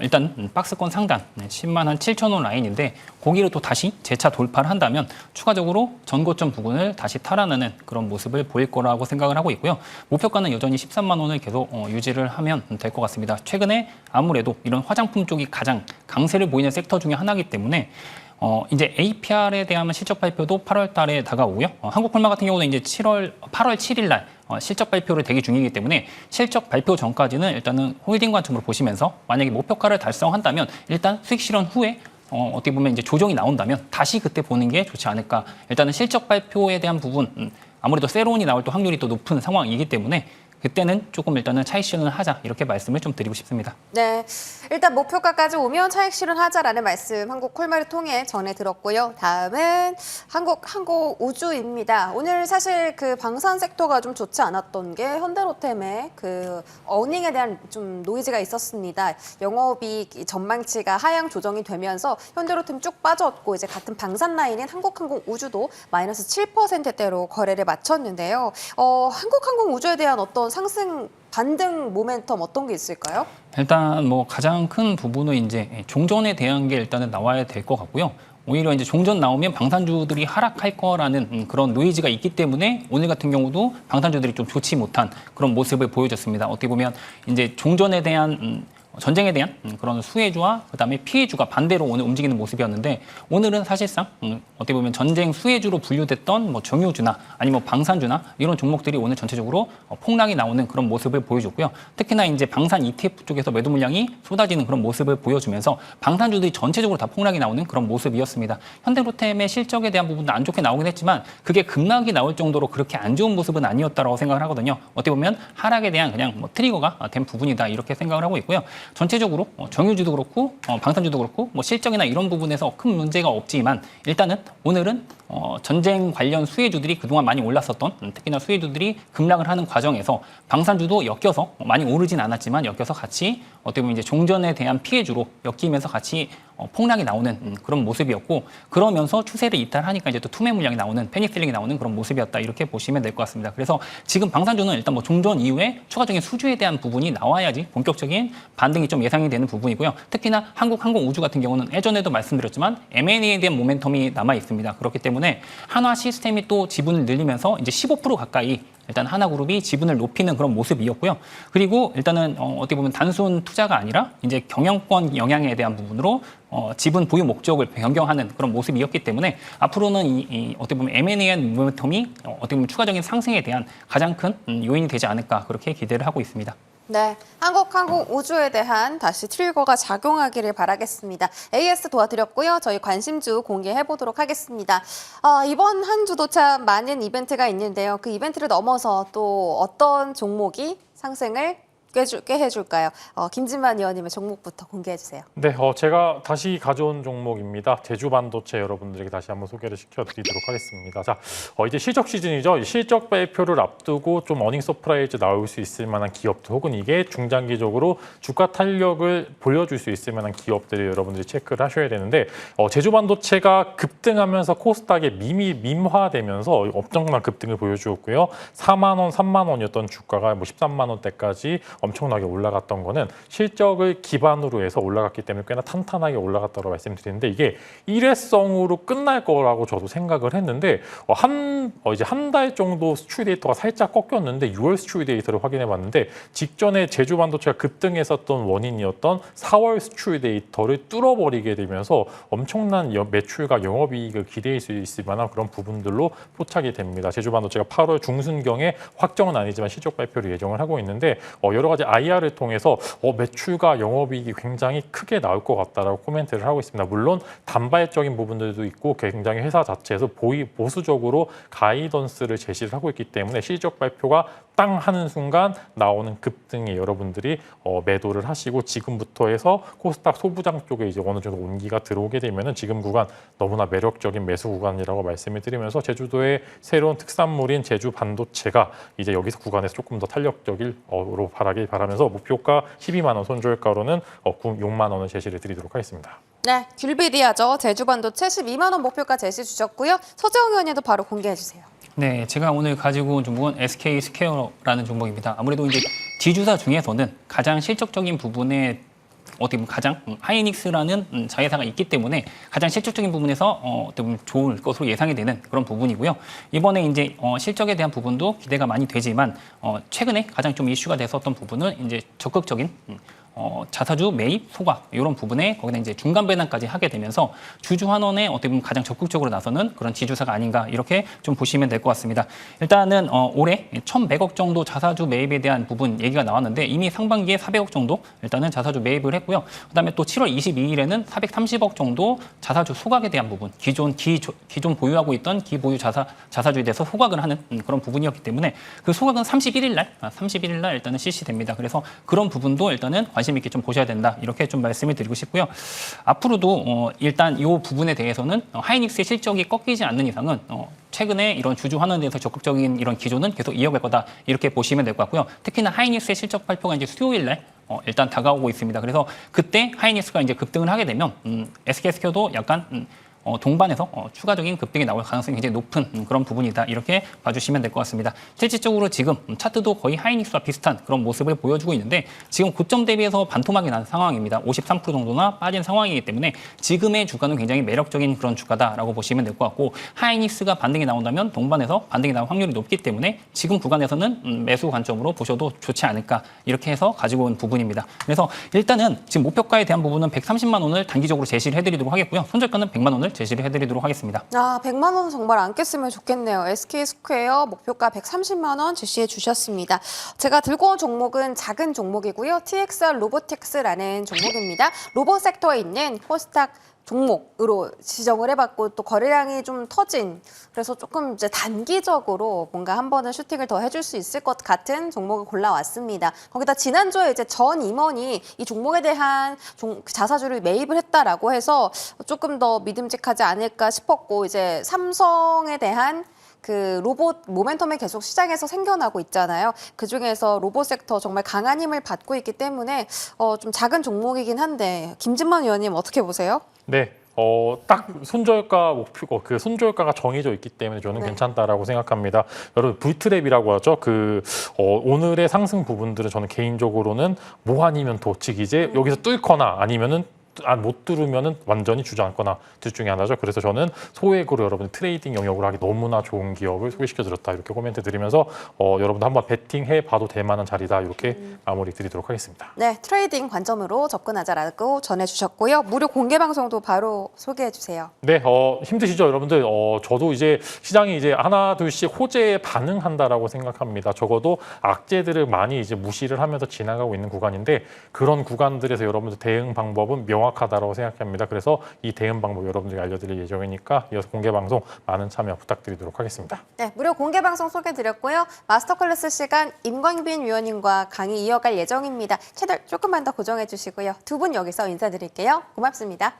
Speaker 3: 일단 박스권 상단 10만 한 7천 원 라인인데 거기를 또 다시 재차 돌파를 한다면 추가적으로 전고점 부근을 다시 탈환하는 그런 모습을 보일 거라고 생각을 하고 있고요. 목표가는 여전히 13만 원을 계속 유지를 하면 될 것 같습니다. 최근에 아무래도 이런 화장품 쪽이 가장 강세를 보이는 섹터 중에 하나이기 때문에 이제 APR에 대한 실적 발표도 8월 달에 다가오고요. 한국콜마 같은 경우는 이제 8월 7일 날 실적 발표를 대기 중이기 때문에 실적 발표 전까지는 일단은 홀딩 관점으로 보시면서 만약에 목표가를 달성한다면 일단 수익 실현 후에 어떻게 보면 이제 조정이 나온다면 다시 그때 보는 게 좋지 않을까. 일단은 실적 발표에 대한 부분 아무래도 세론이 나올 또 확률이 또 높은 상황이기 때문에 그때는 조금 일단은 차익 실현을 하자 이렇게 말씀을 좀 드리고 싶습니다.
Speaker 1: 네, 일단 목표가까지 오면 차익 실현하자라는 말씀 한국콜마를 통해 전해 들었고요. 다음은 한국우주입니다. 오늘 사실 그 방산 섹터가 좀 좋지 않았던 게 현대로템의 그 어닝에 대한 좀 노이즈가 있었습니다. 영업이익 전망치가 하향 조정이 되면서 현대로템 쭉 빠졌고 이제 같은 방산 라인인 한국항공우주도 마이너스 7%대로 거래를 마쳤는데요. 한국항공우주에 대한 어떤 상승 반등 모멘텀 어떤 게 있을까요?
Speaker 3: 일단 뭐 가장 큰 부분은 이제 종전에 대한 게 일단은 나와야 될 것 같고요. 오히려 이제 종전 나오면 방산주들이 하락할 거라는 그런 노이즈가 있기 때문에 오늘 같은 경우도 방산주들이 좀 좋지 못한 그런 모습을 보여줬습니다. 어떻게 보면 이제 종전에 대한 전쟁에 대한 그런 수혜주와 그다음에 피해주가 반대로 오늘 움직이는 모습이었는데 오늘은 사실상 어떻게 보면 전쟁 수혜주로 분류됐던 뭐 정유주나 아니면 뭐 방산주나 이런 종목들이 오늘 전체적으로 폭락이 나오는 그런 모습을 보여줬고요. 특히나 이제 방산 ETF 쪽에서 매도 물량이 쏟아지는 그런 모습을 보여주면서 방산주들이 전체적으로 다 폭락이 나오는 그런 모습이었습니다. 현대로템의 실적에 대한 부분도 안 좋게 나오긴 했지만 그게 급락이 나올 정도로 그렇게 안 좋은 모습은 아니었다라고 생각을 하거든요. 어떻게 보면 하락에 대한 그냥 뭐 트리거가 된 부분이다 이렇게 생각을 하고 있고요. 전체적으로 정유주도 그렇고 방산주도 그렇고 뭐 실적이나 이런 부분에서 큰 문제가 없지만 일단은 오늘은 전쟁 관련 수혜주들이 그동안 많이 올랐었던 특히나 수혜주들이 급락을 하는 과정에서 방산주도 엮여서 많이 오르진 않았지만 엮여서 같이 어떻게 보면 이제 종전에 대한 피해주로 엮이면서 같이 폭락이 나오는 그런 모습이었고 그러면서 추세를 이탈하니까 이제 또 투매 물량이 나오는 패닉셀링이 나오는 그런 모습이었다 이렇게 보시면 될 것 같습니다. 그래서 지금 방산주는 일단 뭐 종전 이후에 추가적인 수주에 대한 부분이 나와야지 본격적인 반등이 좀 예상이 되는 부분이고요. 특히나 한국항공우주 같은 경우는 예전에도 말씀드렸지만 M&A에 대한 모멘텀이 남아 있습니다. 그렇기 때문에 한화 시스템이 또 지분을 늘리면서 이제 15% 가까이 일단 하나그룹이 지분을 높이는 그런 모습이었고요. 그리고 일단은 어떻게 보면 단순 투자가 아니라 이제 경영권 영향에 대한 부분으로 지분 보유 목적을 변경하는 그런 모습이었기 때문에 앞으로는 이 어떻게 보면 M&A의 모멘텀이 어떻게 보면 추가적인 상승에 대한 가장 큰 요인이 되지 않을까 그렇게 기대를 하고 있습니다.
Speaker 1: 네, 한국항공우주에 대한 다시 트리거가 작용하기를 바라겠습니다. AS 도와드렸고요. 저희 관심주 공개해 보도록 하겠습니다. 이번 한 주도 참 많은 이벤트가 있는데요. 그 이벤트를 넘어서 또 어떤 종목이 상승을 꾀해줄까요? 김진만 의원님의 종목부터 공개해 주세요.
Speaker 2: 네, 제가 다시 가져온 종목입니다. 제주반도체 여러분들에게 다시 한번 소개를 시켜드리도록 하겠습니다. 자, 이제 실적 시즌이죠. 이 실적 발표를 앞두고 좀 어닝 서프라이즈 나올 수 있을 만한 기업들 혹은 이게 중장기적으로 주가 탄력을 보여줄 수 있을 만한 기업들을 여러분들이 체크를 하셔야 되는데 제주반도체가 급등하면서 코스닥에 밈화되면서 엄청난 급등을 보여주었고요. 4만 원, 3만 원이었던 주가가 뭐 13만 원대까지 엄청나게 올라갔던 거는 실적을 기반으로 해서 올라갔기 때문에 꽤나 탄탄하게 올라갔다고 말씀드리는데 이게 일회성으로 끝날 거라고 저도 생각을 했는데 이제 한 달 정도 수출 데이터가 살짝 꺾였는데 6월 수출 데이터를 확인해 봤는데 직전에 제주반도체가 급등했었던 원인이었던 4월 수출 데이터를 뚫어버리게 되면서 엄청난 매출과 영업이익을 기대할 수 있을 만한 그런 부분들로 포착이 됩니다. 제주반도체가 8월 중순경에 확정은 아니지만 실적 발표를 예정을 하고 있는데 여러 가지 IR을 통해서 매출과 영업이익이 굉장히 크게 나올 것 같다라고 코멘트를 하고 있습니다. 물론 단발적인 부분들도 있고 굉장히 회사 자체에서 보수적으로 가이던스를 제시를 하고 있기 때문에 실적 발표가 땅 하는 순간 나오는 급등에 여러분들이 매도를 하시고 지금부터 해서 코스닥 소부장 쪽에 이제 어느 정도 온기가 들어오게 되면은 지금 구간 너무나 매력적인 매수 구간이라고 말씀을 드리면서 제주도의 새로운 특산물인 제주 반도체가 이제 여기서 구간에서 조금 더 탄력적으로 바라길 바라면서 목표가 12만 원, 손절가로는 6만 원을 제시를 드리도록 하겠습니다.
Speaker 1: 네, 귤비디아죠. 제주반도체 12만 원 목표가 제시 주셨고요. 서재영 의원님도 바로 공개해 주세요.
Speaker 3: 네, 제가 오늘 가지고 온 종목은 SK 스퀘어라는 종목입니다. 아무래도 이제 지주사 중에서는 가장 실적적인 부분에 어떻게 보면 가장 하이닉스라는 자회사가 있기 때문에 가장 실적적인 부분에서 어떻게 보면 좋을 것으로 예상이 되는 그런 부분이고요. 이번에 이제 실적에 대한 부분도 기대가 많이 되지만 최근에 가장 좀 이슈가 됐었던 부분은 이제 적극적인 자사주 매입, 소각 이런 부분에 거기다 이제 중간 배당까지 하게 되면서 주주 환원에 어떻게 보면 가장 적극적으로 나서는 그런 지주사가 아닌가 이렇게 좀 보시면 될 것 같습니다. 일단은 올해 1,100억 정도 자사주 매입에 대한 부분 얘기가 나왔는데 이미 상반기에 400억 정도 일단은 자사주 매입을 했고요. 그다음에 또 7월 22일에는 430억 정도 자사주 소각에 대한 부분, 기존 보유하고 있던 기보유 자사주에 대해서 소각을 하는 그런 부분이었기 때문에 그 소각은 31일 날 일단은 실시됩니다. 그래서 그런 부분도 일단은 관심 있게 좀 보셔야 된다. 이렇게 좀 말씀을 드리고 싶고요. 앞으로도 일단 이 부분에 대해서는 하이닉스의 실적이 꺾이지 않는 이상은 최근에 이런 주주 환원에 대해서 적극적인 이런 기조는 계속 이어갈 거다. 이렇게 보시면 될 것 같고요. 특히나 하이닉스의 실적 발표가 이제 수요일 날 일단 다가오고 있습니다. 그래서 그때 하이닉스가 이제 급등을 하게 되면 SK스퀘어도 약간 동반해서 추가적인 급등이 나올 가능성이 굉장히 높은 그런 부분이다. 이렇게 봐주시면 될 것 같습니다. 실질적으로 지금 차트도 거의 하이닉스와 비슷한 그런 모습을 보여주고 있는데 지금 고점 대비해서 반토막이 난 상황입니다. 53% 정도나 빠진 상황이기 때문에 지금의 주가는 굉장히 매력적인 그런 주가다라고 보시면 될 것 같고 하이닉스가 반등이 나온다면 동반해서 반등이 나올 확률이 높기 때문에 지금 구간에서는 매수 관점으로 보셔도 좋지 않을까 이렇게 해서 가지고 온 부분입니다. 그래서 일단은 지금 목표가에 대한 부분은 130만 원을 단기적으로 제시를 해드리도록 하겠고요. 손절가는 100만 원을 제시를 해드리도록 하겠습니다.
Speaker 1: 100만 원 정말 안 깼으면 좋겠네요. SK스퀘어 목표가 130만 원 제시해 주셨습니다. 제가 들고 온 종목은 작은 종목이고요. TXR 로보틱스라는 종목입니다. 로봇 섹터에 있는 코스닥 종목으로 지정을 해봤고 또 거래량이 좀 터진 그래서 조금 이제 단기적으로 뭔가 한 번은 슈팅을 더 해줄 수 있을 것 같은 종목을 골라왔습니다. 거기다 지난주에 이제 전 임원이 이 종목에 대한 자사주를 매입을 했다라고 해서 조금 더 믿음직하지 않을까 싶었고 이제 삼성에 대한 그 로봇 모멘텀이 계속 시장에서 생겨나고 있잖아요. 그중에서 로봇 섹터 정말 강한 힘을 받고 있기 때문에 좀 작은 종목이긴 한데 김진만 의원님 어떻게 보세요?
Speaker 2: 네. 딱 손절가 목표 그 손절가가 정해져 있기 때문에 저는
Speaker 1: 네.
Speaker 2: 괜찮다라고 생각합니다. 여러분 V트랩이라고 하죠. 오늘의 상승 부분들은 저는 개인적으로는 뭐 아니면 도치 이제 여기서 뚫거나 아니면은 못 뚫으면은 완전히 주저앉거나 둘 중에 하나죠. 그래서 저는 소액으로 여러분 트레이딩 영역으로 하기 너무나 좋은 기업을 소개시켜드렸다 이렇게 코멘트 드리면서 여러분도 한번 베팅해 봐도 될 만한 자리다 이렇게 마무리 드리도록 하겠습니다.
Speaker 1: 네, 트레이딩 관점으로 접근하자라고 전해주셨고요. 무료 공개 방송도 바로 소개해 주세요.
Speaker 2: 네, 힘드시죠, 여러분들? 저도 이제 시장이 이제 하나 둘씩 호재에 반응한다라고 생각합니다. 적어도 악재들을 많이 이제 무시를 하면서 지나가고 있는 구간인데 그런 구간들에서 여러분들 대응 방법은 명확하다고 생각합니다. 그래서 이 대응 방법 여러분들께 알려드릴 예정이니까 이어서 공개 방송 많은 참여 부탁드리도록 하겠습니다.
Speaker 1: 네, 무료 공개 방송 소개드렸고요. 마스터 클래스 시간 임광빈 위원님과 강의 이어갈 예정입니다. 채널 조금만 더 고정해 주시고요. 두 분 여기서 인사드릴게요. 고맙습니다.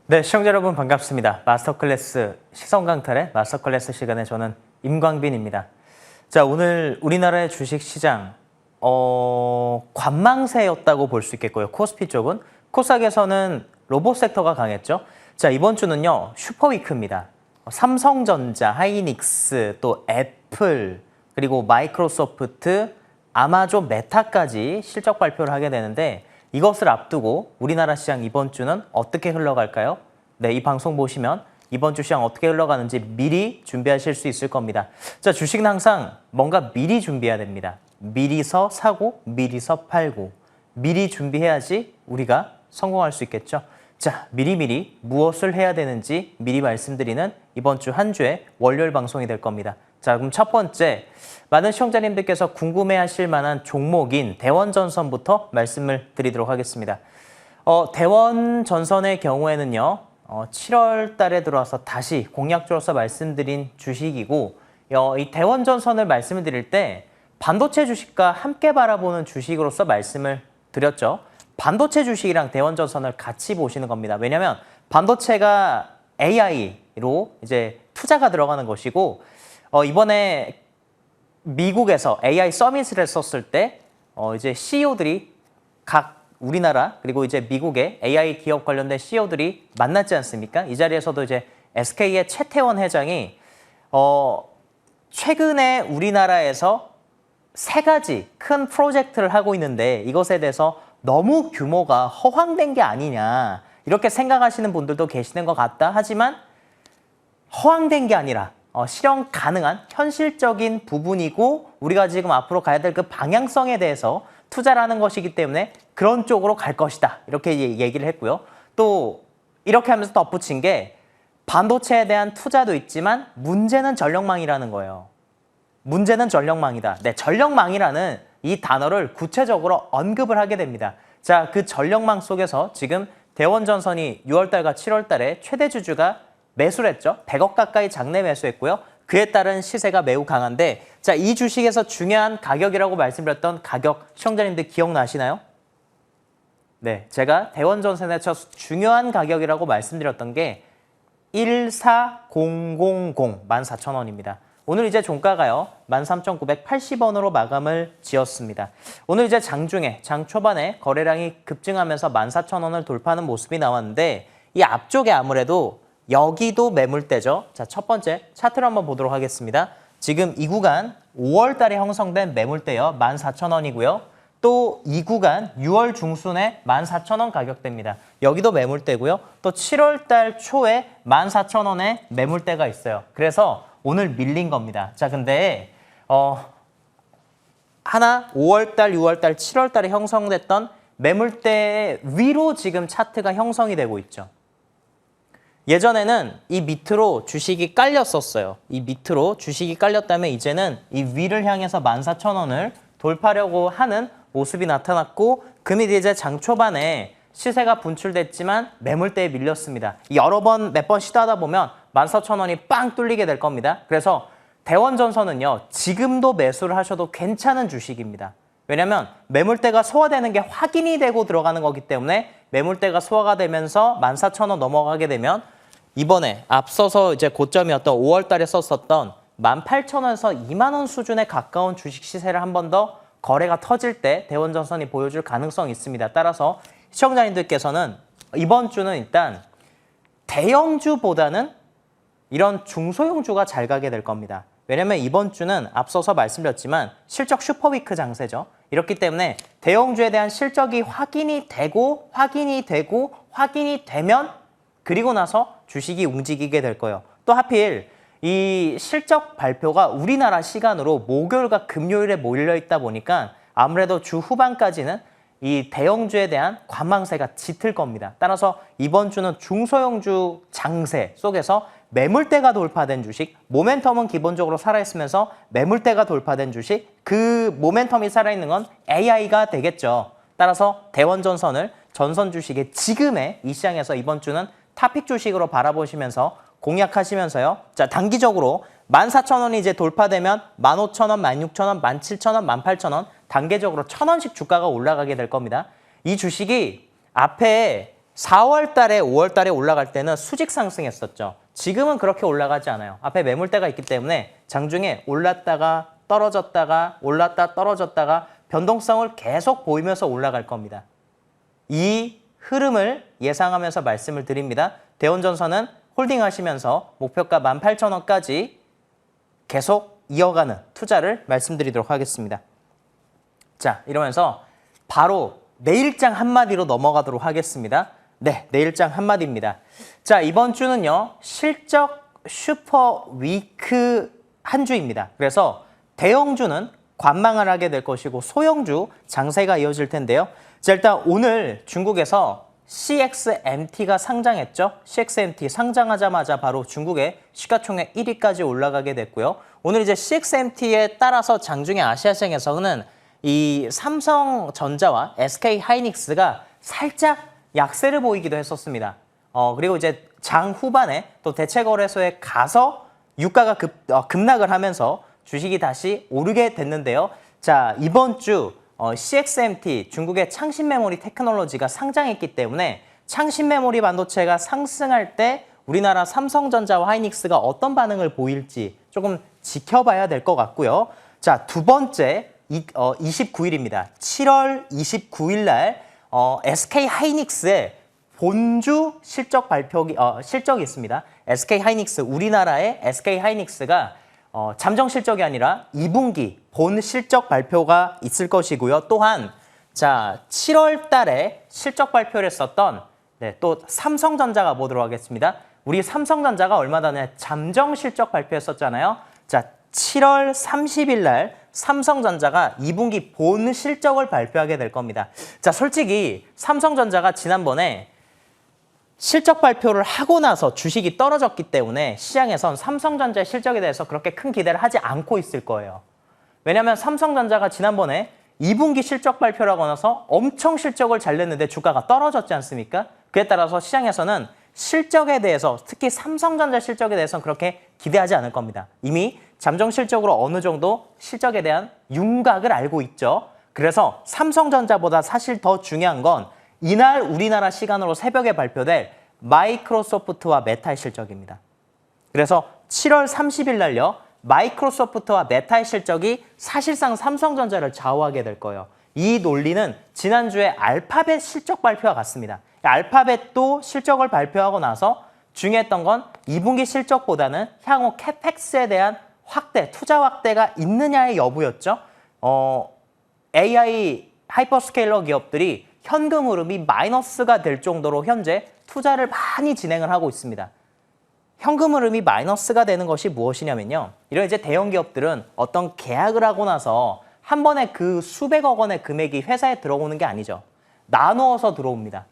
Speaker 4: 네, 시청자 여러분 반갑습니다. 마스터클래스 시선강탈의 마스터클래스 시간에 저는 임광빈입니다. 자, 오늘 우리나라의 주식시장 관망세였다고 볼 수 있겠고요. 코스피 쪽은 코스닥에서는 로봇 섹터가 강했죠. 자, 이번 주는요 슈퍼위크입니다. 삼성전자, 하이닉스, 또 애플, 그리고 마이크로소프트, 아마존, 메타까지 실적 발표를 하게 되는데 이것을 앞두고 우리나라 시장 이번 주는 어떻게 흘러갈까요? 네, 이 방송 보시면 이번 주 시장 어떻게 흘러가는지 미리 준비하실 수 있을 겁니다. 자, 주식은 항상 뭔가 미리 준비해야 됩니다. 미리서 사고, 미리서 팔고, 미리 준비해야지 우리가 성공할 수 있겠죠. 자, 미리미리 무엇을 해야 되는지 미리 말씀드리는 이번 주 한 주의 월요일 방송이 될 겁니다. 자, 그럼 첫 번째, 많은 시청자님들께서 궁금해하실 만한 종목인 대원전선부터 말씀을 드리도록 하겠습니다. 대원전선의 경우에는요, 7월 달에 들어와서 다시 공약주로서 말씀드린 주식이고, 이 대원전선을 말씀을 드릴 때 반도체 주식과 함께 바라보는 주식으로서 말씀을 드렸죠. 반도체 주식이랑 대원전선을 같이 보시는 겁니다. 왜냐하면 반도체가 AI로 이제 투자가 들어가는 것이고, 이번에 미국에서 AI 서밋을 했었을 때 이제 CEO들이 각 우리나라 그리고 이제 미국의 AI 기업 관련된 CEO들이 만났지 않습니까? 이 자리에서도 이제 SK의 최태원 회장이 최근에 우리나라에서 3가지 큰 프로젝트를 하고 있는데 이것에 대해서 너무 규모가 허황된 게 아니냐 이렇게 생각하시는 분들도 계시는 것 같다. 하지만 허황된 게 아니라 실현 가능한 현실적인 부분이고 우리가 지금 앞으로 가야 될 그 방향성에 대해서 투자를 하는 것이기 때문에 그런 쪽으로 갈 것이다. 이렇게 얘기를 했고요. 또 이렇게 하면서 덧붙인 게 반도체에 대한 투자도 있지만 문제는 전력망이라는 거예요. 문제는 전력망이다. 네, 전력망이라는 이 단어를 구체적으로 언급을 하게 됩니다. 자, 그 전력망 속에서 지금 대원전선이 6월달과 7월달에 최대 주주가 매수를 했죠. 100억 가까이 장내 매수했고요. 그에 따른 시세가 매우 강한데 자, 이 주식에서 중요한 가격이라고 말씀드렸던 가격 시청자님들 기억나시나요? 네, 제가 대원전선에서 중요한 가격이라고 말씀드렸던 게 14000 14,000원입니다. 오늘 이제 종가가요 13,980원으로 마감을 지었습니다. 오늘 이제 장중에 장 초반에 거래량이 급증하면서 14,000원을 돌파하는 모습이 나왔는데 이 앞쪽에 아무래도 여기도 매물대죠. 자, 첫 번째 차트를 한번 보도록 하겠습니다. 지금 이 구간 5월 달에 형성된 매물대요 14,000원이고요. 또 이 구간 6월 중순에 14,000원 가격대입니다. 여기도 매물대고요. 또 7월 달 초에 14,000원에 매물대가 있어요. 그래서 오늘 밀린 겁니다. 자, 근데 하나 5월 달, 6월 달, 7월 달에 형성됐던 매물대 위로 지금 차트가 형성이 되고 있죠. 예전에는 이 밑으로 주식이 깔렸었어요. 이 밑으로 주식이 깔렸다면 이제는 이 위를 향해서 14,000원을 돌파하려고 하는 모습이 나타났고 금이 이제 장 초반에 시세가 분출됐지만 매물대에 밀렸습니다. 여러 번 몇 번 시도하다 보면 14,000원이 빵 뚫리게 될 겁니다. 그래서 대원전선은요 지금도 매수를 하셔도 괜찮은 주식입니다. 왜냐하면 매물대가 소화되는 게 확인이 되고 들어가는 거기 때문에 매물대가 소화가 되면서 14,000원 넘어가게 되면 이번에 앞서서 이제 고점이었던 5월 달에 썼었던 18,000원에서 2만 원 수준에 가까운 주식 시세를 한 번 더 거래가 터질 때 대원전선이 보여줄 가능성이 있습니다. 따라서 시청자님들께서는 이번 주는 일단 대형주보다는 이런 중소형주가 잘 가게 될 겁니다. 왜냐면 이번 주는 앞서서 말씀드렸지만 실적 슈퍼위크 장세죠. 이렇기 때문에 대형주에 대한 실적이 확인이 되면 그리고 나서 주식이 움직이게 될 거예요. 또 하필 이 실적 발표가 우리나라 시간으로 목요일과 금요일에 몰려 있다 보니까 아무래도 주 후반까지는 이 대형주에 대한 관망세가 짙을 겁니다. 따라서 이번 주는 중소형주 장세 속에서 매물대가 돌파된 주식, 모멘텀은 기본적으로 살아있으면서 매물대가 돌파된 주식, 그 모멘텀이 살아있는 건 AI가 되겠죠. 따라서 대원전선을 전선 주식의 지금의 이 시장에서 이번 주는 탑픽 주식으로 바라보시면서 공략하시면서요. 자, 단기적으로 14,000원이 이제 돌파되면 15,000원, 16,000원, 17,000원, 18,000원 단계적으로 1,000원씩 주가가 올라가게 될 겁니다. 이 주식이 앞에 4월 달에 5월 달에 올라갈 때는 수직 상승했었죠. 지금은 그렇게 올라가지 않아요. 앞에 매물대가 있기 때문에 장중에 올랐다가 떨어졌다가 올랐다 떨어졌다가 변동성을 계속 보이면서 올라갈 겁니다. 이 흐름을 예상하면서 말씀을 드립니다. 대원전선은 홀딩하시면서 목표가 18,000원까지 계속 이어가는 투자를 말씀드리도록 하겠습니다. 자, 이러면서 바로 내일장 한마디로 넘어가도록 하겠습니다. 네, 내일장 한마디입니다. 자, 이번 주는요, 실적 슈퍼 위크 한 주입니다. 그래서 대형주는 관망을 하게 될 것이고 소형주 장세가 이어질 텐데요. 자, 일단 오늘 중국에서 CXMT가 상장했죠. CXMT 상장하자마자 바로 중국의 시가총액 1위까지 올라가게 됐고요. 오늘 이제 CXMT에 따라서 장중에 아시아시장에서는 이 삼성전자와 SK하이닉스가 살짝 약세를 보이기도 했었습니다. 그리고 이제 장 후반에 또 대체거래소에 가서 유가가 급락을 하면서 주식이 다시 오르게 됐는데요. 자, 이번 주 CXMT 중국의 창신 메모리 테크놀로지가 상장했기 때문에 창신 메모리 반도체가 상승할 때 우리나라 삼성전자와 하이닉스가 어떤 반응을 보일지 조금 지켜봐야 될 것 같고요. 자, 두 번째 29일입니다. 7월 29일 날 SK 하이닉스의 본주 실적 실적이 있습니다. SK 하이닉스 우리나라의 SK 하이닉스가 잠정 실적이 아니라 2분기 본 실적 발표가 있을 것이고요. 또한 자 7월 달에 실적 발표를 했었던 또 삼성전자가 보도록 하겠습니다. 우리 삼성전자가 얼마 전에 잠정 실적 발표했었잖아요. 자, 7월 30일 날 삼성전자가 2분기 본 실적을 발표하게 될 겁니다. 자, 솔직히 삼성전자가 지난번에 실적 발표를 하고 나서 주식이 떨어졌기 때문에 시장에선 삼성전자의 실적에 대해서 그렇게 큰 기대를 하지 않고 있을 거예요. 왜냐하면 삼성전자가 지난번에 2분기 실적 발표를 하고 나서 엄청 실적을 잘 냈는데 주가가 떨어졌지 않습니까? 그에 따라서 시장에서는 실적에 대해서, 특히 삼성전자 실적에 대해서는 그렇게 기대하지 않을 겁니다. 이미 잠정 실적으로 어느 정도 실적에 대한 윤곽을 알고 있죠. 그래서 삼성전자보다 사실 더 중요한 건 이날 우리나라 시간으로 새벽에 발표될 마이크로소프트와 메타의 실적입니다. 그래서 7월 30일 날요. 마이크로소프트와 메타의 실적이 사실상 삼성전자를 좌우하게 될 거예요. 이 논리는 지난주에 알파벳 실적 발표와 같습니다. 알파벳도 실적을 발표하고 나서 중요했던 건 2분기 실적보다는 향후 캐펙스에 대한 확대, 투자 확대가 있느냐의 여부였죠. AI 하이퍼스케일러 기업들이 현금 흐름이 마이너스가 될 정도로 현재 투자를 많이 진행을 하고 있습니다. 현금 흐름이 마이너스가 되는 것이 무엇이냐면요. 이런 이제 대형 기업들은 어떤 계약을 하고 나서 한 번에 그 수백억 원의 금액이 회사에 들어오는 게 아니죠. 나누어서 들어옵니다.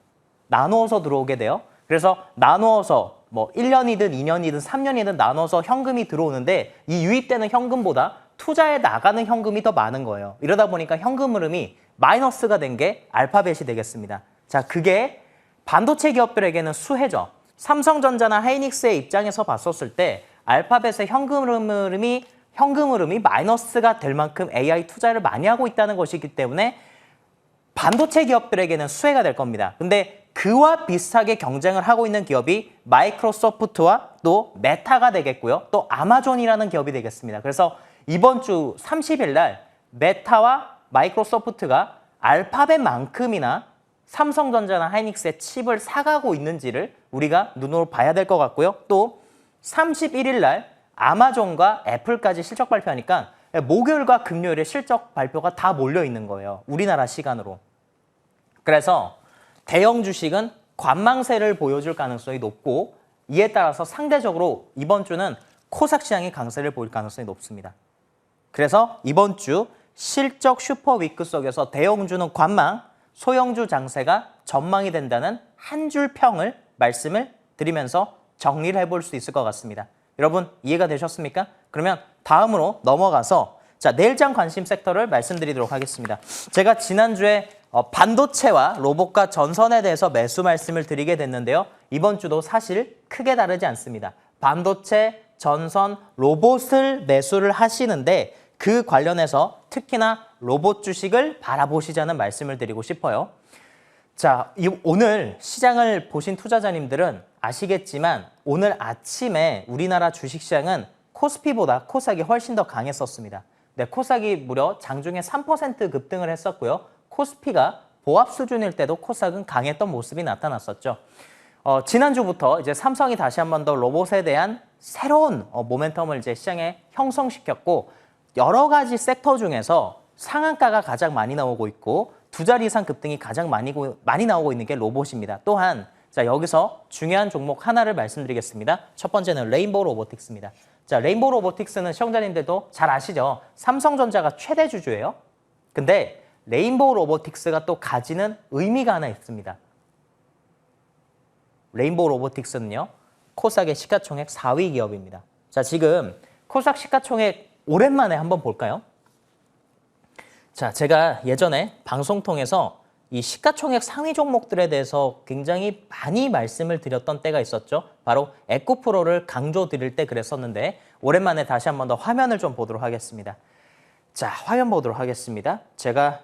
Speaker 4: 나누어서 들어오게 돼요. 그래서 나누어서 뭐 1년이든 2년이든 3년이든 나눠서 현금이 들어오는데 이 유입되는 현금보다 투자에 나가는 현금이 더 많은 거예요. 이러다 보니까 현금 흐름이 마이너스가 된 게 알파벳이 되겠습니다. 자, 그게 반도체 기업들에게는 수혜죠. 삼성전자나 하이닉스의 입장에서 봤었을 때 알파벳의 현금 흐름이 마이너스가 될 만큼 AI 투자를 많이 하고 있다는 것이기 때문에 반도체 기업들에게는 수혜가 될 겁니다. 근데 그와 비슷하게 경쟁을 하고 있는 기업이 마이크로소프트와 또 메타가 되겠고요. 또 아마존이라는 기업이 되겠습니다. 그래서 이번 주 30일 날 메타와 마이크로소프트가 알파벳만큼이나 삼성전자나 하이닉스의 칩을 사가고 있는지를 우리가 눈으로 봐야 될 것 같고요. 또 31일 날 아마존과 애플까지 실적 발표하니까 목요일과 금요일에 실적 발표가 다 몰려 있는 거예요. 우리나라 시간으로. 그래서 대형 주식은 관망세를 보여줄 가능성이 높고 이에 따라서 상대적으로 이번 주는 코스닥 시장이 강세를 보일 가능성이 높습니다. 그래서 이번 주 실적 슈퍼위크 속에서 대형주는 관망, 소형주 장세가 전망이 된다는 한 줄 평을 말씀을 드리면서 정리를 해볼 수 있을 것 같습니다. 여러분 이해가 되셨습니까? 그러면 다음으로 넘어가서 자, 내일장 관심 섹터를 말씀드리도록 하겠습니다. 제가 지난주에 반도체와 로봇과 전선에 대해서 매수 말씀을 드리게 됐는데요. 이번 주도 사실 크게 다르지 않습니다. 반도체, 전선, 로봇을 매수를 하시는데 그 관련해서 특히나 로봇 주식을 바라보시자는 말씀을 드리고 싶어요. 자, 오늘 시장을 보신 투자자님들은 아시겠지만 오늘 아침에 우리나라 주식시장은 코스피보다 코스닥이 훨씬 더 강했었습니다. 네, 코스닥이 무려 장중에 3% 급등을 했었고요. 코스피가 보합 수준일 때도 코스닥은 강했던 모습이 나타났었죠. 지난주부터 이제 삼성이 다시 한 번 더 로봇에 대한 새로운 모멘텀을 이제 시장에 형성시켰고 여러 가지 섹터 중에서 상한가가 가장 많이 나오고 있고 두 자리 이상 급등이 가장 많이 나오고 있는 게 로봇입니다. 또한 자, 여기서 중요한 종목 하나를 말씀드리겠습니다. 첫 번째는 레인보우 로보틱스입니다. 자, 레인보우 로보틱스는 시청자님들도 잘 아시죠? 삼성전자가 최대 주주예요. 근데 레인보우 로보틱스가 또 가지는 의미가 하나 있습니다. 레인보우 로보틱스는요. 코스닥의 시가총액 4위 기업입니다. 자, 지금 코스닥 시가총액 오랜만에 한번 볼까요? 자, 제가 예전에 방송 통해서 이 시가총액 상위 종목들에 대해서 굉장히 많이 말씀을 드렸던 때가 있었죠. 바로 에코프로를 강조드릴 때 그랬었는데 오랜만에 다시 한 번 더 화면을 좀 보도록 하겠습니다. 자, 화면 보도록 하겠습니다. 제가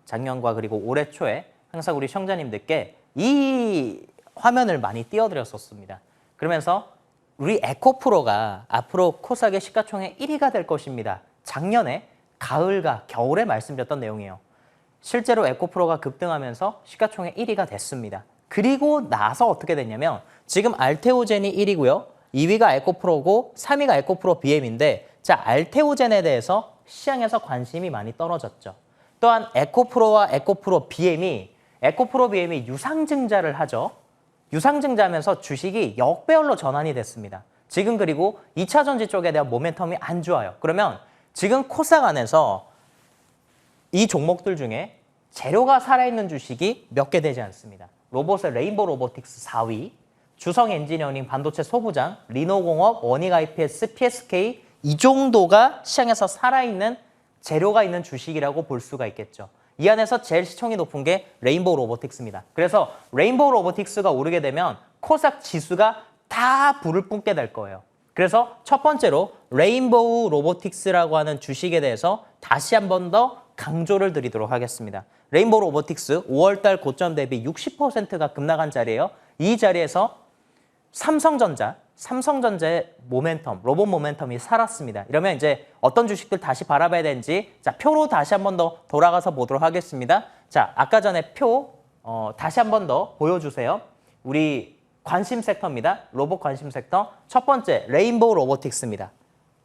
Speaker 4: 작년과 그리고 올해 초에 항상 우리 시청자님들께 이 화면을 많이 띄워드렸었습니다. 그러면서 우리 에코프로가 앞으로 코스닥의 시가총액 1위가 될 것입니다. 작년에 가을과 겨울에 말씀드렸던 내용이에요. 실제로 에코프로가 급등하면서 시가총액 1위가 됐습니다. 그리고 나서 어떻게 됐냐면 지금 알테오젠이 1위고요. 2위가 에코프로고 3위가 에코프로 BM인데 자, 알테오젠에 대해서 시장에서 관심이 많이 떨어졌죠. 또한 에코프로 BM이 유상증자를 하죠. 유상증자하면서 주식이 역배열로 전환이 됐습니다. 지금 그리고 2차 전지 쪽에 대한 모멘텀이 안 좋아요. 그러면 지금 코스닥 안에서 이 종목들 중에 재료가 살아있는 주식이 몇 개 되지 않습니다. 로봇의 레인보우 로보틱스 4위, 주성 엔지니어링 반도체 소부장, 리노공업, 원익 IPS, PSK 이 정도가 시장에서 살아있는 재료가 있는 주식이라고 볼 수가 있겠죠. 이 안에서 제일 시총이 높은 게 레인보우 로보틱스입니다. 그래서 레인보우 로보틱스가 오르게 되면 코스닥 지수가 다 불을 뿜게 될 거예요. 그래서 첫 번째로 레인보우 로보틱스라고 하는 주식에 대해서 다시 한 번 더 강조를 드리도록 하겠습니다. 레인보우 로보틱스 5월달 고점 대비 60%가 급락한 자리예요. 이 자리에서 삼성전자의 모멘텀, 로봇 모멘텀이 살았습니다. 이러면 이제 어떤 주식들 다시 바라봐야 되는지 자 표로 다시 한 번 더 돌아가서 보도록 하겠습니다. 자, 아까 전에 표 다시 한 번 더 보여주세요. 우리 관심 섹터입니다. 로봇 관심 섹터. 첫 번째 레인보우 로보틱스입니다.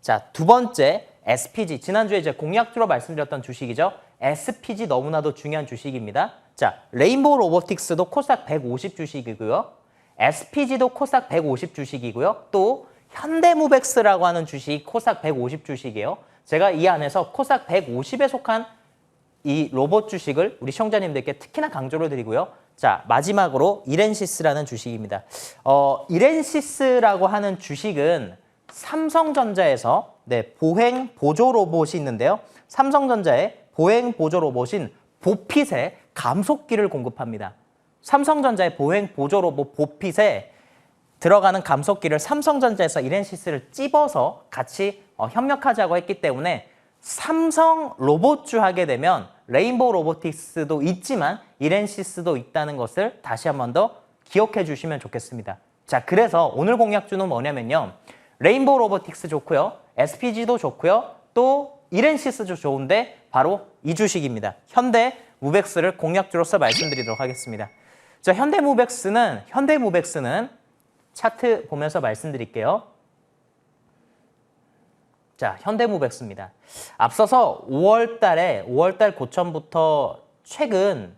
Speaker 4: 자, 두 번째 SPG. 지난주에 이제 공약주로 말씀드렸던 주식이죠. SPG 너무나도 중요한 주식입니다. 자, 레인보우 로보틱스도 코스닥 150 주식이고요. SPG도 코스닥 150 주식이고요. 또 현대무벡스라고 하는 주식이 코스닥 150 주식이에요. 제가 이 안에서 코스닥 150에 속한 이 로봇 주식을 우리 시청자님들께 특히나 강조를 드리고요. 자, 마지막으로 이렌시스라는 주식입니다. 이렌시스라고 하는 주식은 삼성전자에서 보행 보조 로봇이 있는데요. 삼성전자의 보행 보조 로봇인 보핏에 감속기를 공급합니다. 삼성전자의 보행 보조 로봇 보핏에 들어가는 감속기를 삼성전자에서 이렌시스를 찝어서 같이 협력하자고 했기 때문에 삼성 로봇주 하게 되면 레인보우 로보틱스도 있지만 이렌시스도 있다는 것을 다시 한 번 더 기억해 주시면 좋겠습니다. 자, 그래서 오늘 공약주는 뭐냐면요. 레인보우 로보틱스 좋고요. SPG도 좋고요. 또 이렌시스도 좋은데 바로 이 주식입니다. 현대무벡스를 공약주로서 말씀드리도록 하겠습니다. 자, 현대무벡스는 차트 보면서 말씀드릴게요. 자, 현대무벡스입니다. 앞서서 5월달 고점부터 최근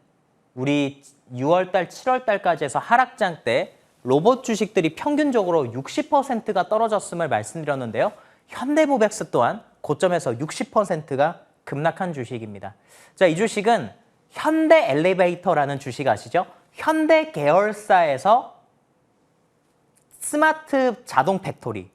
Speaker 4: 우리 6월달, 7월달까지 해서 하락장 때 로봇 주식들이 평균적으로 60%가 떨어졌음을 말씀드렸는데요. 현대무벡스 또한 고점에서 60%가 급락한 주식입니다. 자, 이 주식은 현대 엘리베이터라는 주식 아시죠? 현대 계열사에서 스마트 자동 팩토리,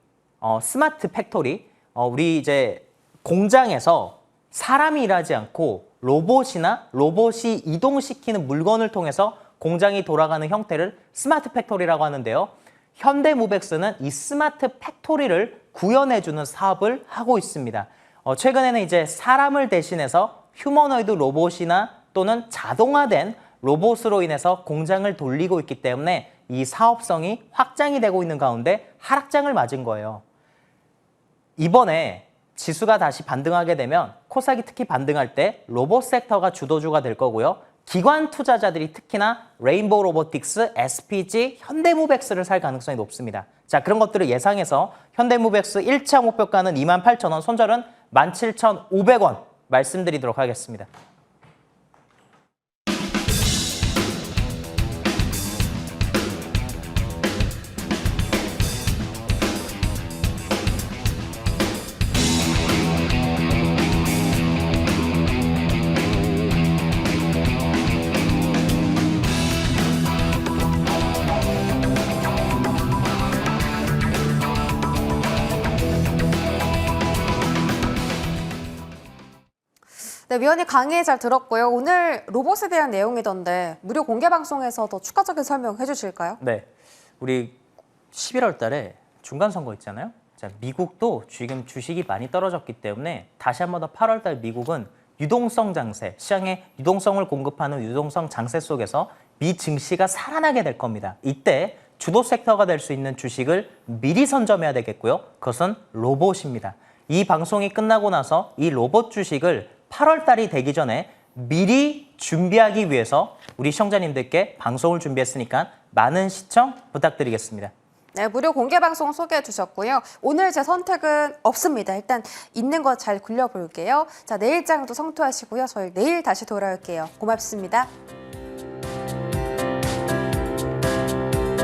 Speaker 4: 스마트 팩토리, 우리 이제 공장에서 사람이 일하지 않고 로봇이 이동시키는 물건을 통해서 공장이 돌아가는 형태를 스마트 팩토리라고 하는데요. 현대무벡스는 이 스마트 팩토리를 구현해주는 사업을 하고 있습니다. 최근에는 이제 사람을 대신해서 휴머노이드 로봇이나 또는 자동화된 로봇으로 인해서 공장을 돌리고 있기 때문에 이 사업성이 확장이 되고 있는 가운데 하락장을 맞은 거예요. 이번에 지수가 다시 반등하게 되면 코스닥이 특히 반등할 때 로봇 섹터가 주도주가 될 거고요. 기관 투자자들이 특히나 레인보우 로보틱스, SPG, 현대무벡스를 살 가능성이 높습니다. 자, 그런 것들을 예상해서 현대무벡스 1차 목표가는 28,000원, 손절은 17,500원 말씀드리도록 하겠습니다.
Speaker 1: 네, 위원님 강의 잘 들었고요. 오늘 로봇에 대한 내용이던데 무료 공개 방송에서 더 추가적인 설명 해주실까요?
Speaker 4: 네, 우리 11월 달에 중간선거 있잖아요. 자, 미국도 지금 주식이 많이 떨어졌기 때문에 다시 한 번 더 8월 달 미국은 유동성 장세, 시장에 유동성을 공급하는 유동성 장세 속에서 미 증시가 살아나게 될 겁니다. 이때 주도 섹터가 될 수 있는 주식을 미리 선점해야 되겠고요. 그것은 로봇입니다. 이 방송이 끝나고 나서 이 로봇 주식을 8월 달이 되기 전에 미리 준비하기 위해서 우리 시청자님들께 방송을 준비했으니까 많은 시청 부탁드리겠습니다.
Speaker 1: 네, 무료 공개 방송 소개해 주셨고요. 오늘 제 선택은 없습니다. 일단 있는 거 잘 굴려볼게요. 자, 내일장도 성투하시고요. 저희 내일 다시 돌아올게요. 고맙습니다.